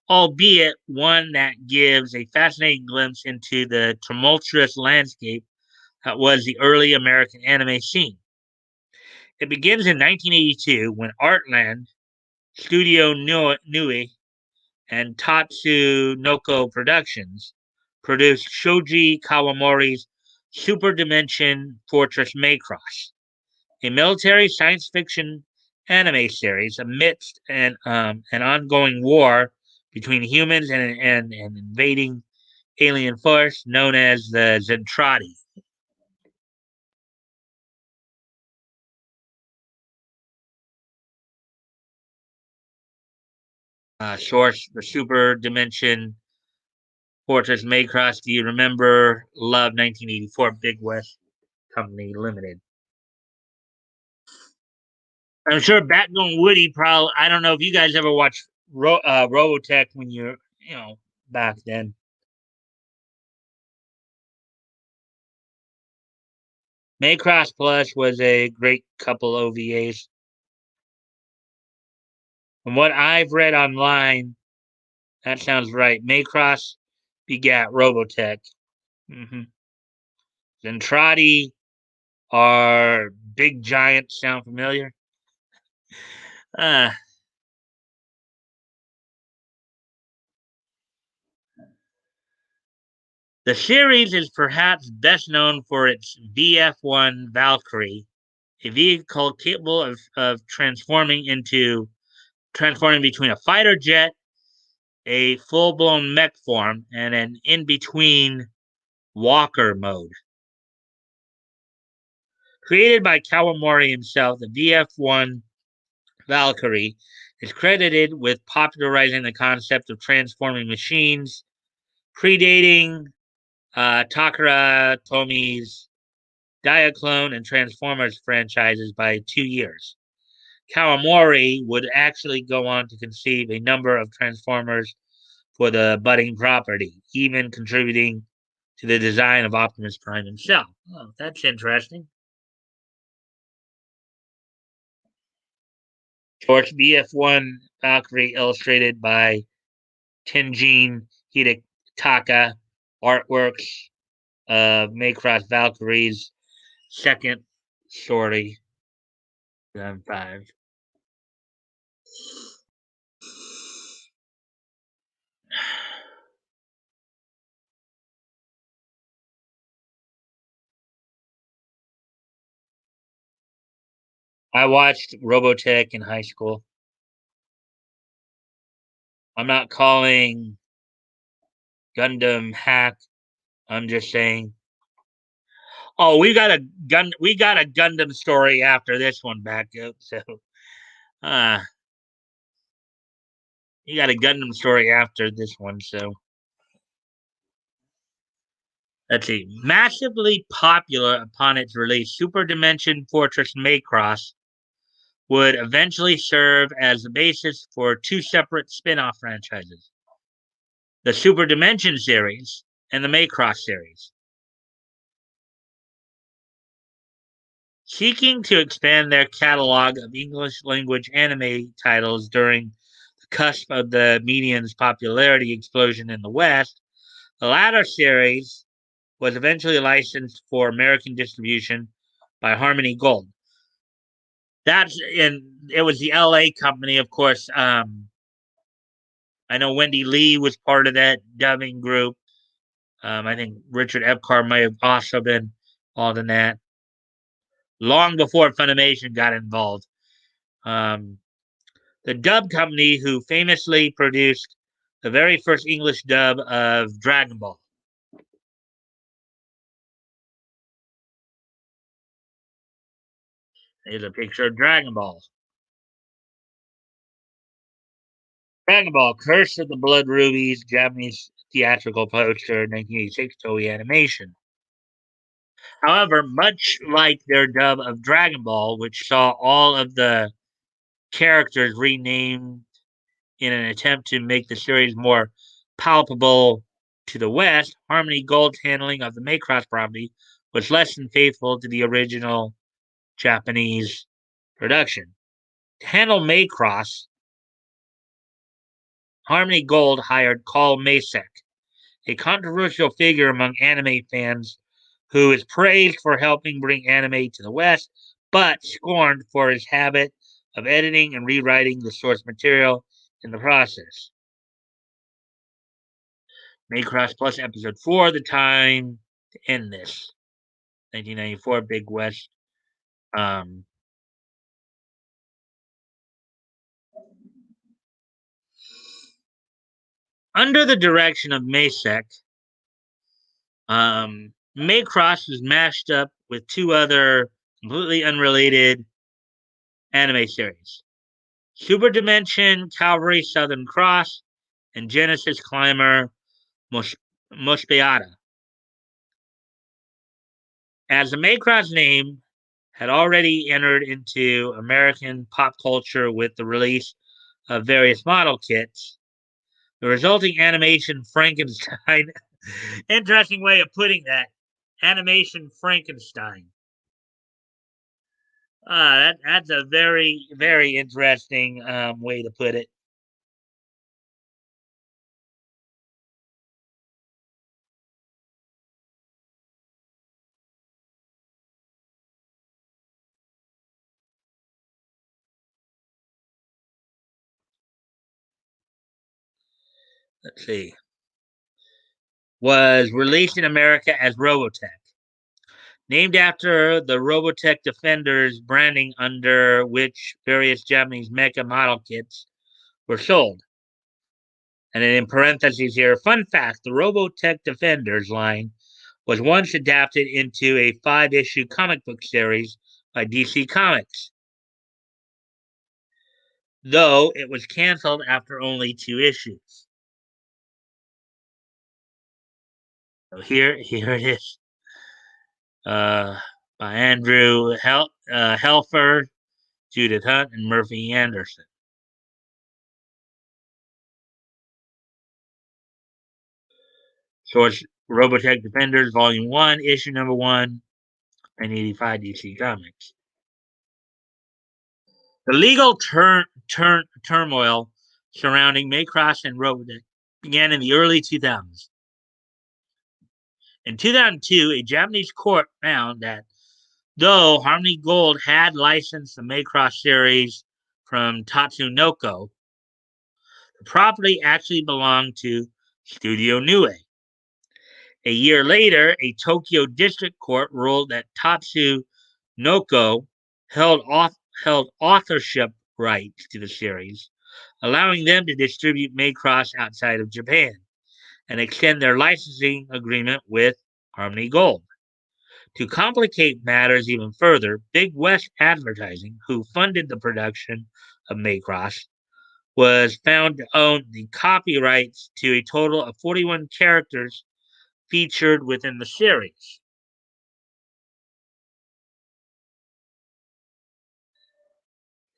albeit one that gives a fascinating glimpse into the tumultuous landscape that was the early American anime scene. It begins in 1982 when Artland, Studio Nui, and Tatsunoko Productions produced Shoji Kawamori's Super Dimension Fortress Macross, a military science fiction anime series amidst an ongoing war between humans and an invading alien force known as the Zentradi. Source the Super Dimension Fortress Macross. Do you remember Love 1984 Big West Company Limited? I'm sure Batgirl Woody probably. I don't know if you guys ever watched Robotech when you're back then. Macross Plus was a great couple OVAs. From what I've read online, that sounds right. Macross begat Robotech. Mm-hmm. Zentradi are big giants. Sound familiar? Uh, the series is perhaps best known for its VF-1 Valkyrie, a vehicle capable of transforming between a fighter jet, a full-blown mech form, and an in-between walker mode. Created by Kawamori himself, the VF-1 Valkyrie is credited with popularizing the concept of transforming machines, predating Takara Tomi's Diaclone and Transformers franchises by 2 years. Kawamori would actually go on to conceive a number of Transformers for the budding property, even contributing to the design of Optimus Prime himself. Oh, that's interesting. Torch BF1 Valkyrie illustrated by Tenjin Hidetaka, artworks of Macross Valkyrie's second story, 5. I watched Robotech in high school. I'm not calling Gundam hack. I'm just saying. Oh, we got a Gundam story after this one back up. So, uh, you got a Gundam story after this one. So, let's see. Massively popular upon its release, Super Dimension Fortress Macross would eventually serve as the basis for two separate spin off franchises, the Super Dimension series and the Macross series. Seeking to expand their catalog of English language anime titles during the cusp of the medium's popularity explosion in the West, the latter series was eventually licensed for American distribution by Harmony Gold. It was the LA company, of course. I know Wendy Lee was part of that dubbing group. I think Richard Epcar might have also been involved in that long before Funimation got involved. Um, the dub company who famously produced the very first English dub of Dragon Ball. Here's a picture of Dragon Ball. Dragon Ball Curse of the Blood Rubies, Japanese theatrical poster, 1986 Toei Animation. However, much like their dub of Dragon Ball, which saw all of the characters renamed in an attempt to make the series more palpable to the West, Harmony Gold's handling of the Macross property was less than faithful to the original Japanese production. To handle Macross, Harmony Gold hired Carl Macek, a controversial figure among anime fans who is praised for helping bring anime to the West, but scorned for his habit of editing and rewriting the source material in the process. Macross Plus Episode 4, The Time to End This. 1994, Big West. Um, Under the direction of Macek, Macross was mashed up with two other completely unrelated anime series: Super Dimension Calvary Southern Cross and Genesis Climber Mos- Mospeada. As the Macross name had already entered into American pop culture with the release of various model kits, the resulting animation Frankenstein, interesting way of putting that, animation Frankenstein. That's a very, very interesting way to put it. Let's see. Was released in America as Robotech, named after the Robotech Defenders branding under which various Japanese mecha model kits were sold. And then in parentheses here, fun fact, the Robotech Defenders line was once adapted into a 5-issue comic book series by DC Comics, though it was canceled after only 2 issues. So here it is, uh, by Andrew Helfer, Judith Hunt, and Murphy Anderson. Source: Robotech Defenders, Volume 1, Issue Number 1, 1985 DC Comics. The legal turmoil surrounding Macross and Robotech began in the early 2000s. In 2002, a Japanese court found that though Harmony Gold had licensed the Macross series from Tatsunoko, the property actually belonged to Studio Nue. A year later, a Tokyo district court ruled that Tatsunoko held authorship rights to the series, allowing them to distribute Macross outside of Japan and extend their licensing agreement with Harmony Gold. To complicate matters even further, Big West Advertising, who funded the production of Macross, was found to own the copyrights to a total of 41 characters featured within the series.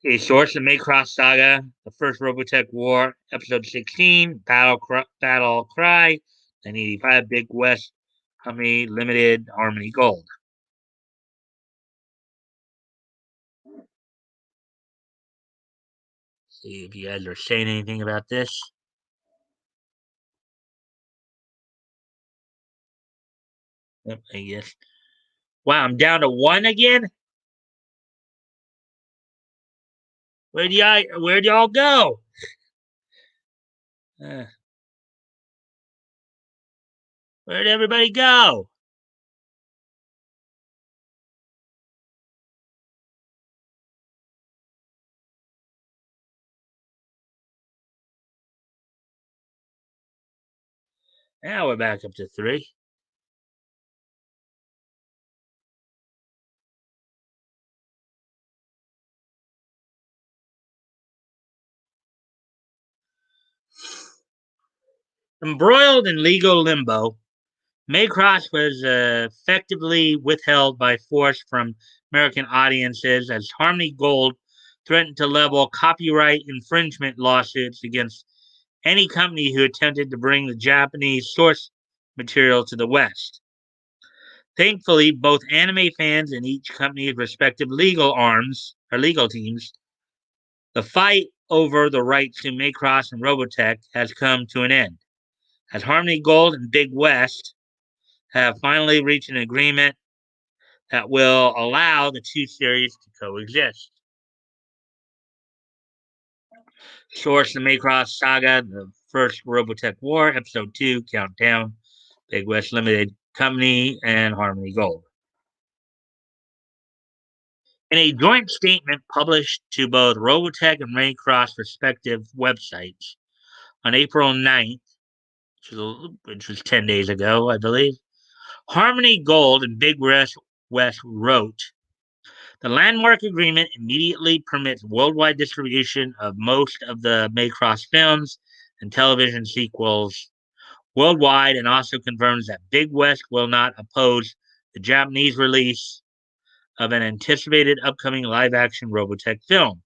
A source: the Macross Saga, the First Robotech War, Episode 16, Battle Cry, 1985, Big West Company Limited, Harmony Gold. See if you guys are saying anything about this. Yep, I guess. Wow, I'm down to one again. Where'd y'all go? Uh, where'd everybody go? Now we're back up to 3. Embroiled in legal limbo, Maycross was effectively withheld by force from American audiences as Harmony Gold threatened to level copyright infringement lawsuits against any company who attempted to bring the Japanese source material to the West. Thankfully, both anime fans and each company's respective legal arms or legal teams, the fight over the rights to Macross and Robotech has come to an end, as Harmony Gold and Big West have finally reached an agreement that will allow the two series to coexist. Source the Macross Saga, the first Robotech War, Episode 2, Countdown, Big West Limited Company, and Harmony Gold. In a joint statement published to both Robotech and Raycross respective websites on April 9th, which was 10 days ago, I believe, Harmony Gold and Big West wrote, the landmark agreement immediately permits worldwide distribution of most of the Maycross films and television sequels worldwide and also confirms that Big West will not oppose the Japanese release of an anticipated upcoming live action Robotech film.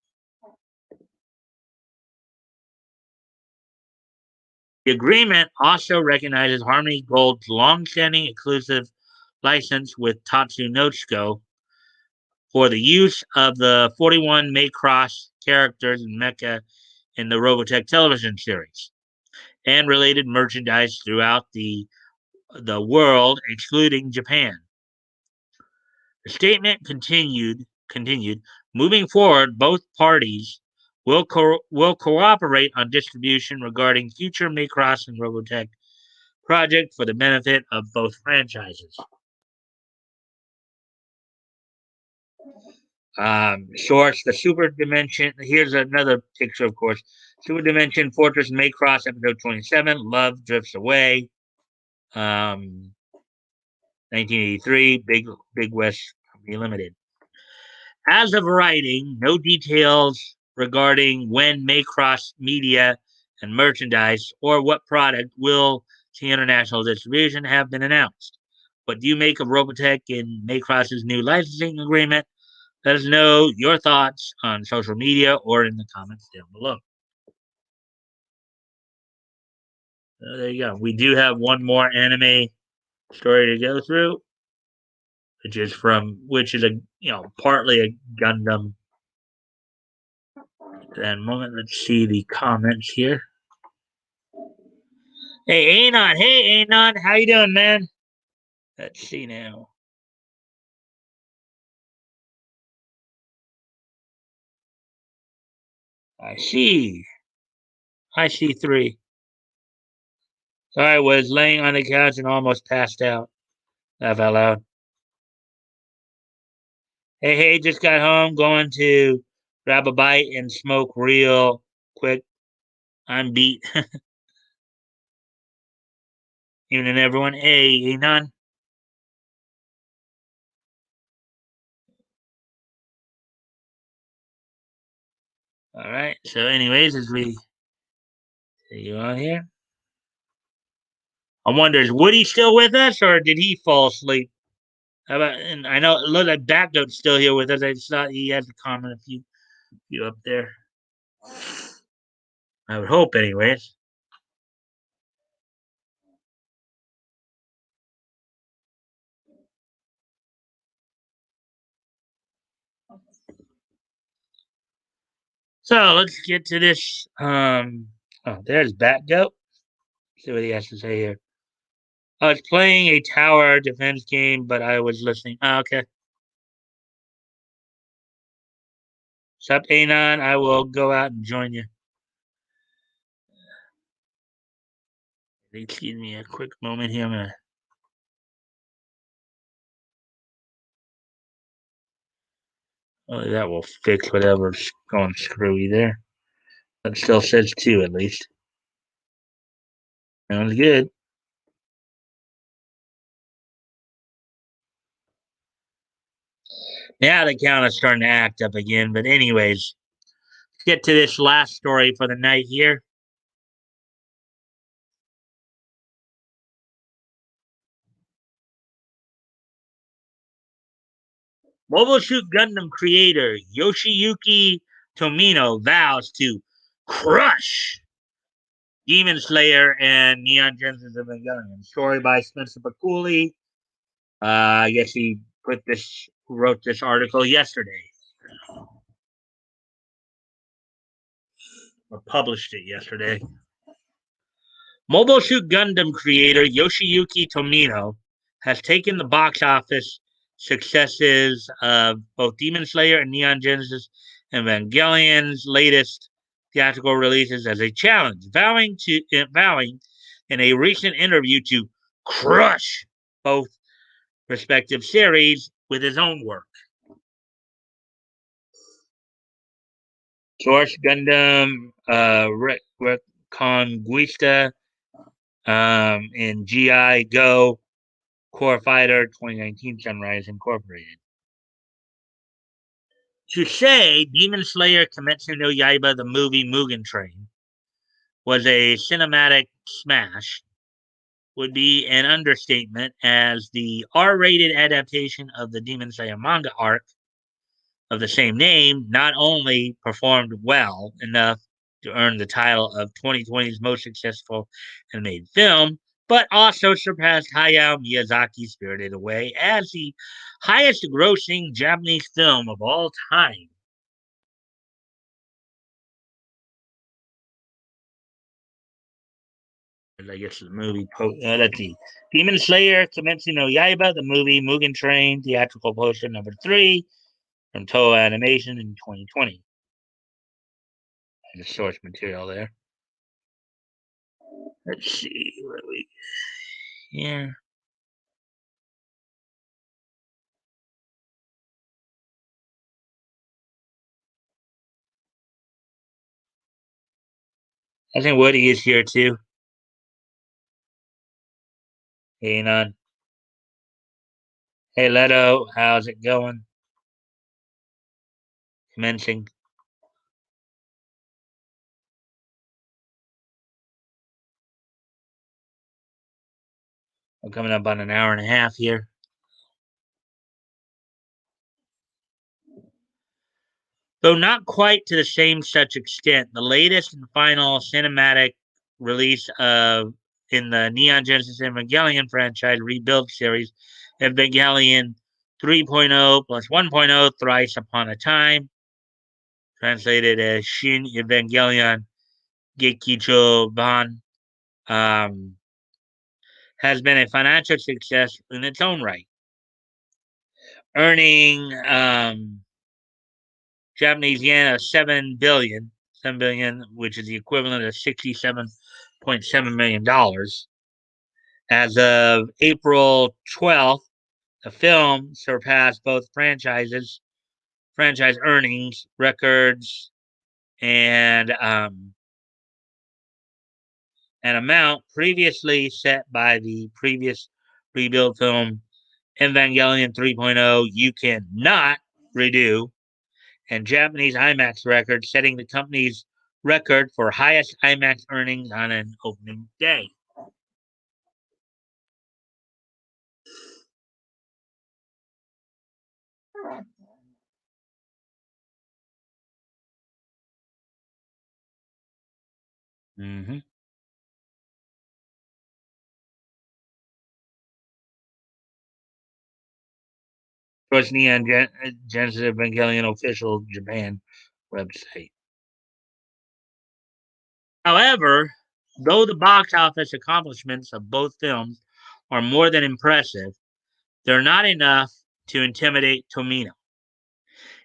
The agreement also recognizes Harmony Gold's long-standing exclusive license with Tatsunotsuko for the use of the 41 Macross characters and mecha in the Robotech television series and related merchandise throughout the world, excluding Japan. The statement continued, moving forward, both parties will cooperate on distribution regarding future Macross and Robotech project for the benefit of both franchises. Source, the Super Dimension. Here's another picture, of course. Super Dimension Fortress Macross, episode 27. Love Drifts Away. 1983. Big West Company Limited. As of writing, no details regarding when Macross media and merchandise or what product will see international distribution have been announced. What do you make of Robotech and Macross's new licensing agreement? Let us know your thoughts on social media or in the comments down below. There you go. We do have one more anime story to go through, which is a partly a Gundam. Then moment, let's see the comments here. Hey Anon, how you doing, man? Let's see now. I see. I see 3. Sorry, I was laying on the couch and almost passed out. Laugh out loud. Hey, just got home, going to grab a bite and smoke real quick. I'm beat. Evening, everyone. Hey, Anon. All right. So, anyways, as we see you on here, I wonder, is Woody still with us or did he fall asleep? How about, and I know it looks like Backgoat's still here with us. I just thought he has a comment, a few up there. I would hope, anyways. So let's get to this. Oh, there's Backgoat. See what he has to say here. I was playing a tower defense game, but I was listening. Oh, okay. Sup, Anon? I will go out and join you. Excuse me a quick moment here. That will fix whatever's going screwy there. It still says 2 at least. Sounds good. Now the count is starting to act up again. But anyways, let's get to this last story for the night here. Mobile Suit Gundam creator Yoshiyuki Tomino vows to crush Demon Slayer and Neon Genesis Evangelion. Story by Spencer Bakuli. I guess he wrote this article yesterday, or published it yesterday. Mobile Suit Gundam creator Yoshiyuki Tomino has taken the box office successes of both Demon Slayer and Neon Genesis Evangelion's latest theatrical releases as a challenge, vowing in a recent interview to crush both respective series with his own work. Source Gundam Reconquista in GI Go Core Fighter 2019 Sunrise Incorporated. To say Demon Slayer Kimetsu no Yaiba, the movie Mugen Train, was a cinematic smash would be an understatement, as the R rated adaptation of the Demon Slayer manga arc of the same name not only performed well enough to earn the title of 2020's most successful animated film, but also surpassed Hayao Miyazaki's Spirited Away as the highest grossing Japanese film of all time. I guess the movie, let's see. Demon Slayer, Kimetsu no Yaiba, the movie Mugen Train, theatrical poster number 3 from Toho Animation in 2020. And the source material there. Let's see what we here. I think Woody is here too. Hey, none. Hey, Leto, how's it going? Commencing. We're coming up on an hour and a half here. Though not quite to the same such extent, the latest and final cinematic release of in the Neon Genesis Evangelion franchise rebuild series, Evangelion 3.0 plus 1.0 Thrice Upon a Time, translated as Shin Evangelion Gekicho Ban, has been a financial success in its own right, earning Japanese yen of 7 billion, which is the equivalent of $67.7 million. As of April 12th, the film surpassed both franchise earnings records, and an amount previously set by the previous rebuild film Evangelion 3.0 You Cannot Redo, and Japanese IMAX record, setting the company's record for highest IMAX earnings on an opening day. Mm-hmm. Of course, Neon Genesis Evangelion official Japan website. However, though the box office accomplishments of both films are more than impressive, they're not enough to intimidate Tomino.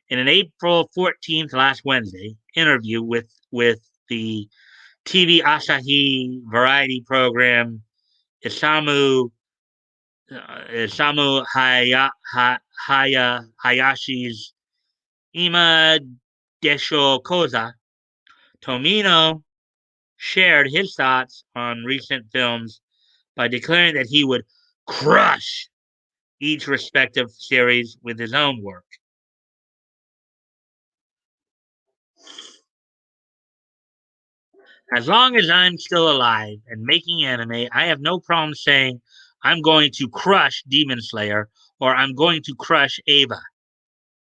In an April 14th, last Wednesday, interview with the TV Asahi variety program Isamu Hayashi's Ima Desho Koza. Tomino shared his thoughts on recent films by declaring that he would crush each respective series with his own work. As long as I'm still alive and making anime, I have no problem saying I'm going to crush Demon Slayer or I'm going to crush Ava,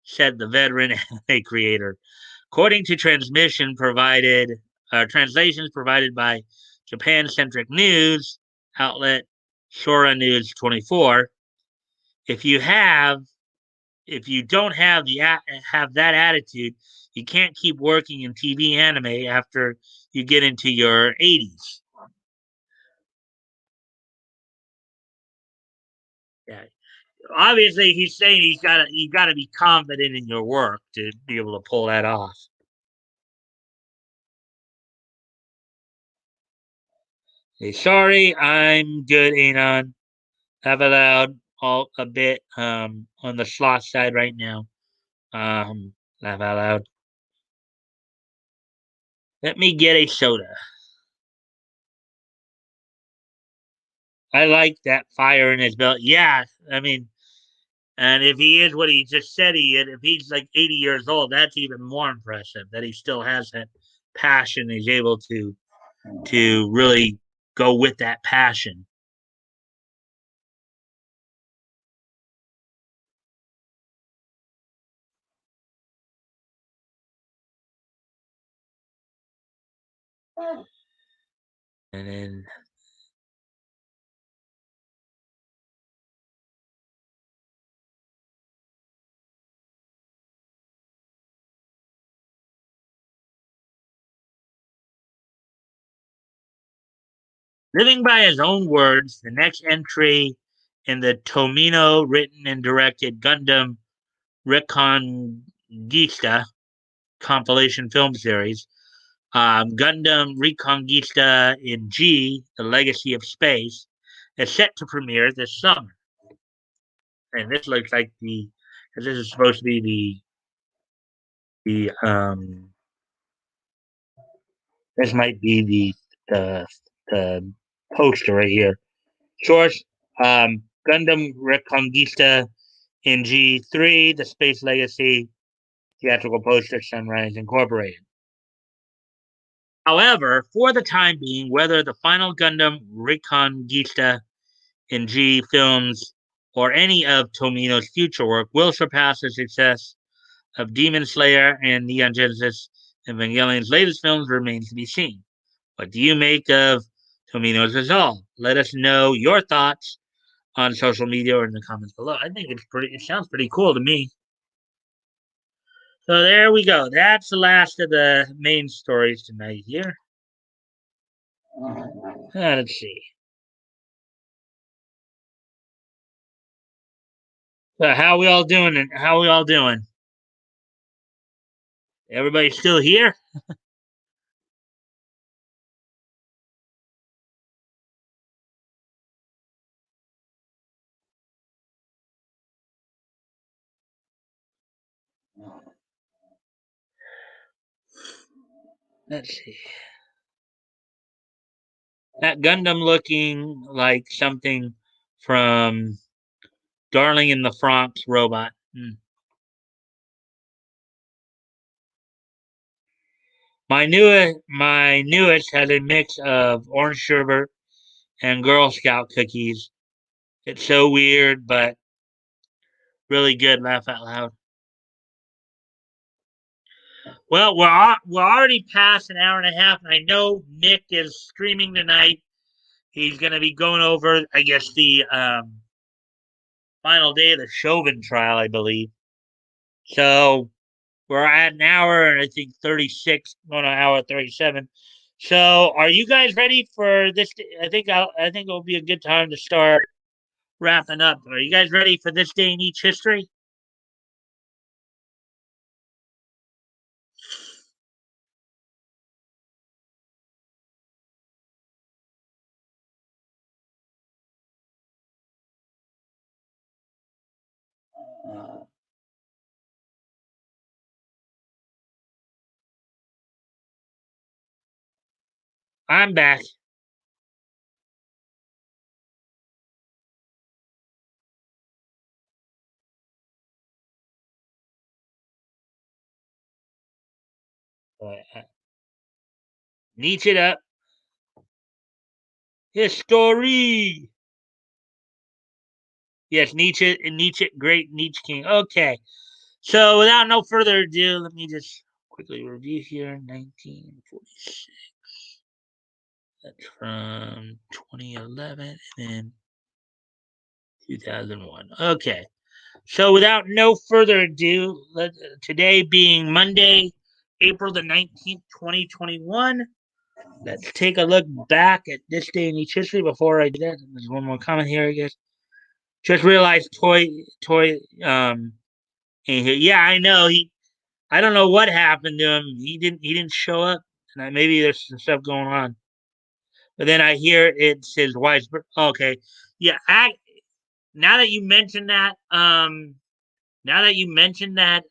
said the veteran anime creator. According to translations provided by Japan-centric news outlet Shora News 24, if you have if you don't have have that attitude, you can't keep working in TV anime after you get into your 80s. Yeah. Obviously, he's saying you got to be confident in your work to be able to pull that off. Hey, sorry, I'm good, Anon. Have it out all a bit on the sloth side right now. Laugh out loud. Let me get a soda. I like that fire in his belt. Yeah, I mean, and if he is what he just said he is, if he's like 80 years old, that's even more impressive that he still has that passion. He's able to really go with that passion. And then living by his own words, the next entry in the Tomino written and directed Gundam Reconquista compilation film series, Gundam Reconquista in G, The Legacy of Space, is set to premiere this summer. And this looks like this is supposed to be the this might be the poster right here. Source, Gundam Reconquista in G3, The Space Legacy, theatrical poster, Sunrise Incorporated. However, for the time being, whether the final Gundam Reconquista in G films or any of Tomino's future work will surpass the success of Demon Slayer and Neon Genesis Evangelion's latest films remains to be seen. What do you make of Tomino's resolve? Let us know your thoughts on social media or in the comments below. I think it sounds pretty cool to me. So there we go. That's the last of the main stories tonight here. Let's see. So how we all doing? And how we all doing? Everybody still here? Let's see. That Gundam looking like something from Darling in the Franxx robot. My newest has a mix of orange sherbet and Girl Scout cookies. It's so weird, but really good. Laugh out loud. Well, we're already past an hour and a half, and I know Nick is streaming tonight. He's going to be going over, I guess, the final day of the Chauvin trial, I believe. So we're at an hour and I think 36, going on an hour 37. So are you guys ready for this? I think it'll be a good time to start wrapping up. Are you guys ready for this day in each history? I'm back. Nietzsche it up. History. Yes, Nietzsche, great Nietzsche king. Okay. So without no further ado, let me just quickly review here. 1946. That's from 2011 and then 2001. Okay. So without no further ado, today being Monday, April the 19th, 2021, let's take a look back at this day in each history. Before I do that, there's one more comment here, I guess. Just realized Toy ain't here. Yeah, I know. I don't know what happened to him. He didn't show up. And maybe there's some stuff going on. But then I hear it's his wife's okay. Yeah, now that you mentioned that, now that you mentioned that,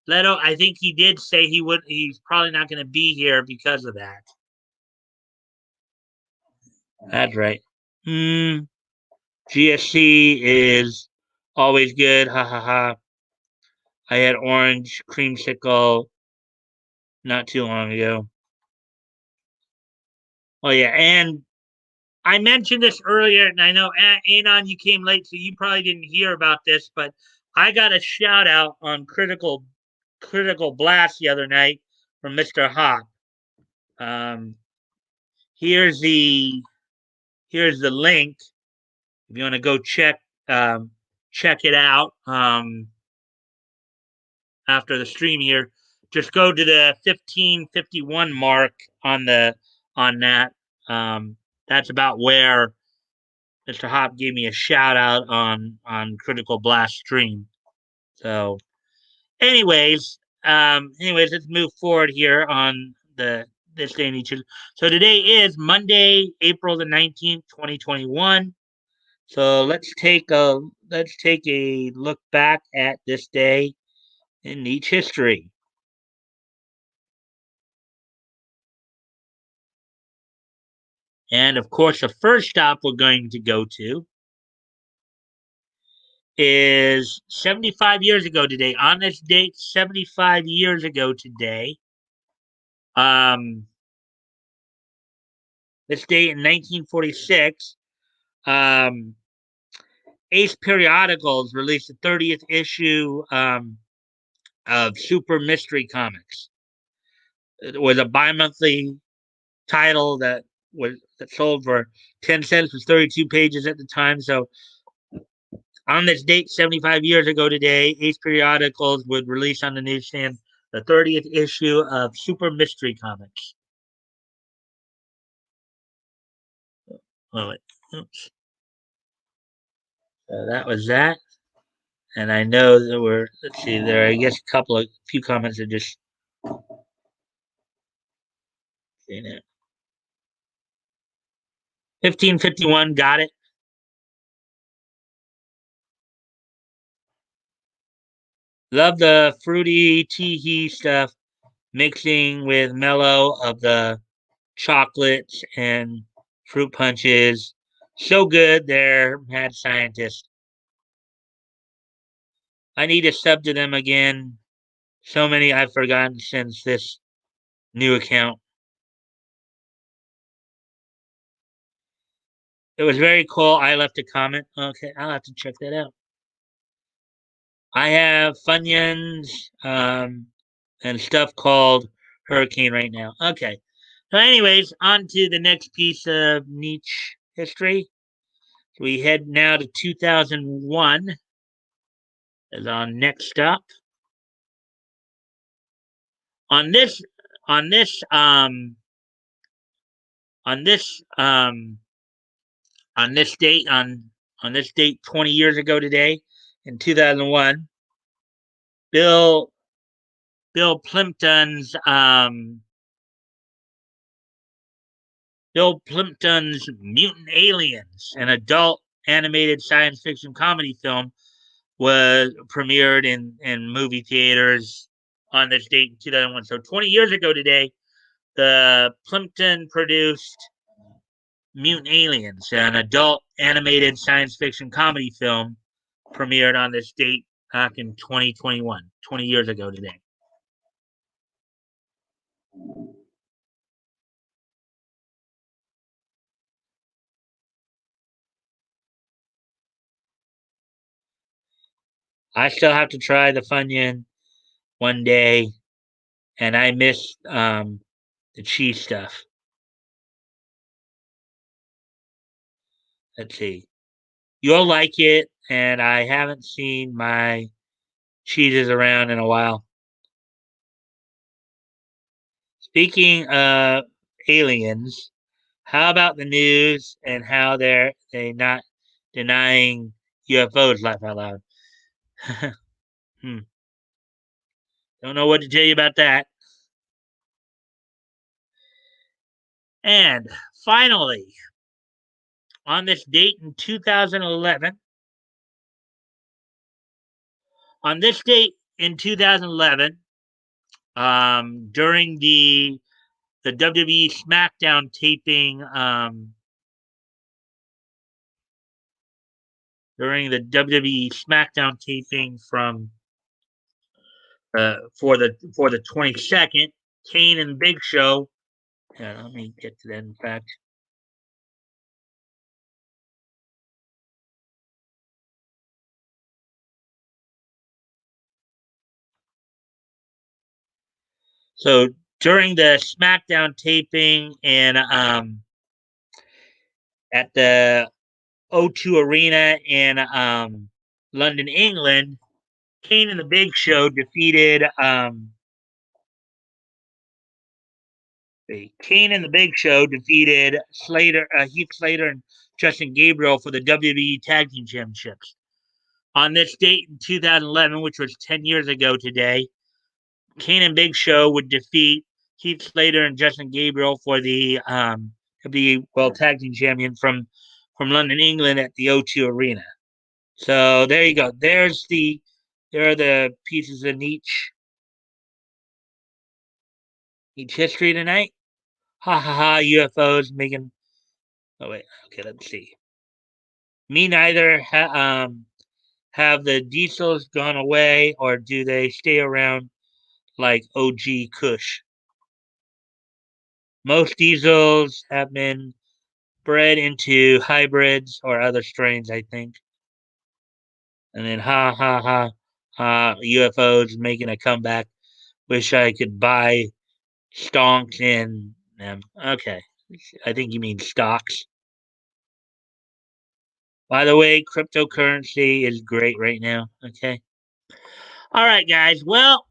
Leto, I think he did say he's probably not gonna be here because of that. That's right. Hmm. GSC is always good. Ha ha ha. I had orange creamsicle not too long ago. Oh yeah, and I mentioned this earlier, and I know Anon, you came late, so you probably didn't hear about this, but I got a shout out on Critical Blast the other night from Mr. Hop. Um, here's the here's the link if you want to go check it out after the stream here. Just go to the 1551 mark on the on that. That's about where Mr. Hop gave me a shout out on Critical Blast stream. So, anyways, let's move forward here on the this day and each. So today is Monday, April the 19th, 2021. So let's take a look back at this day in each history. And of course, the first stop we're going to go to is 75 years ago today. On this date, 75 years ago today, um, this date in 1946, um, Ace Periodicals released the 30th issue of Super Mystery Comics. It was a bi-monthly title that sold for 10 cents, was 32 pages at the time. So on this date, 75 years ago today, Ace Periodicals would release on the newsstand the 30th issue of Super Mystery Comics. Oh, wait. Oops. So that was that. And I know there were, let's see, there are, I guess, few comments that just, you know, 1551, got it. Love the fruity tea stuff mixing with mellow of the chocolates and fruit punches. So good there, mad scientist. I need to sub to them again. So many I've forgotten since this new account. It was very cool. I left a comment. Okay, I'll have to check that out. I have Funyuns and stuff called Hurricane right now. Okay. So, anyways, on to the next piece of niche history. We head now to 2001 as our next stop. On this, on this, on this, on this date, on this date 20 years ago today, in 2001, Bill Bill Plimpton's Bill Plimpton's Mutant Aliens, an adult animated science fiction comedy film, was premiered in movie theaters on this date in 2001. So 20 years ago today, The Plimpton produced Mutant Aliens, an adult animated science fiction comedy film, premiered on this date back in 2021, 20 years ago today. I still have to try the Funyun one day, and I miss the cheese stuff. Let's see. You'll like it, and I haven't seen my cheeses around in a while. Speaking of aliens, how about the news and how they not denying UFOs? Laugh out loud. Hmm. Don't know what to tell you about that. And finally, on this date in 2011, on this date in 2011, during the WWE SmackDown taping, during the WWE SmackDown taping from for the 22nd, Kane and Big Show. Yeah, let me get to that. In fact, so during the SmackDown taping and at the O2 Arena in London, England, Kane and the Big Show defeated Kane and the Big Show defeated Heath Slater and Justin Gabriel for the WWE Tag Team Championships. On this date in 2011, which was 10 years ago today, Kane and Big Show would defeat Heath Slater and Justin Gabriel for the WWE World Tag Team Champion from London, England at the O2 Arena. So there you go. There are the pieces in each history tonight. Ha ha ha! UFOs making. Oh wait. Okay, let's see. Me neither. Have the diesels gone away, or do they stay around like OG Kush? Most diesels have been bred into hybrids or other strains, I think. And then ha ha ha UFOs making a comeback. Wish I could buy stonks in them. Okay. I think you mean stocks. By the way, cryptocurrency is great right now. Okay. All right, guys. Well,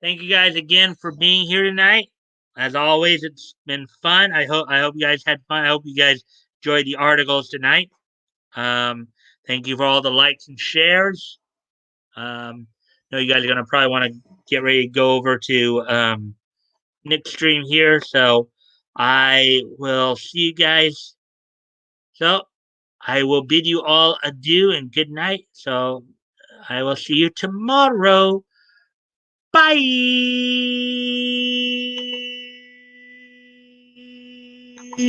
thank you guys again for being here tonight. As always, it's been fun. I hope you guys had fun. I hope you guys enjoyed the articles tonight. Um, thank you for all the likes and shares. I know you guys are gonna probably want to get ready to go over to Nick's stream here, so I will see you guys. So I will bid you all adieu and good night. So I will see you tomorrow. Bye.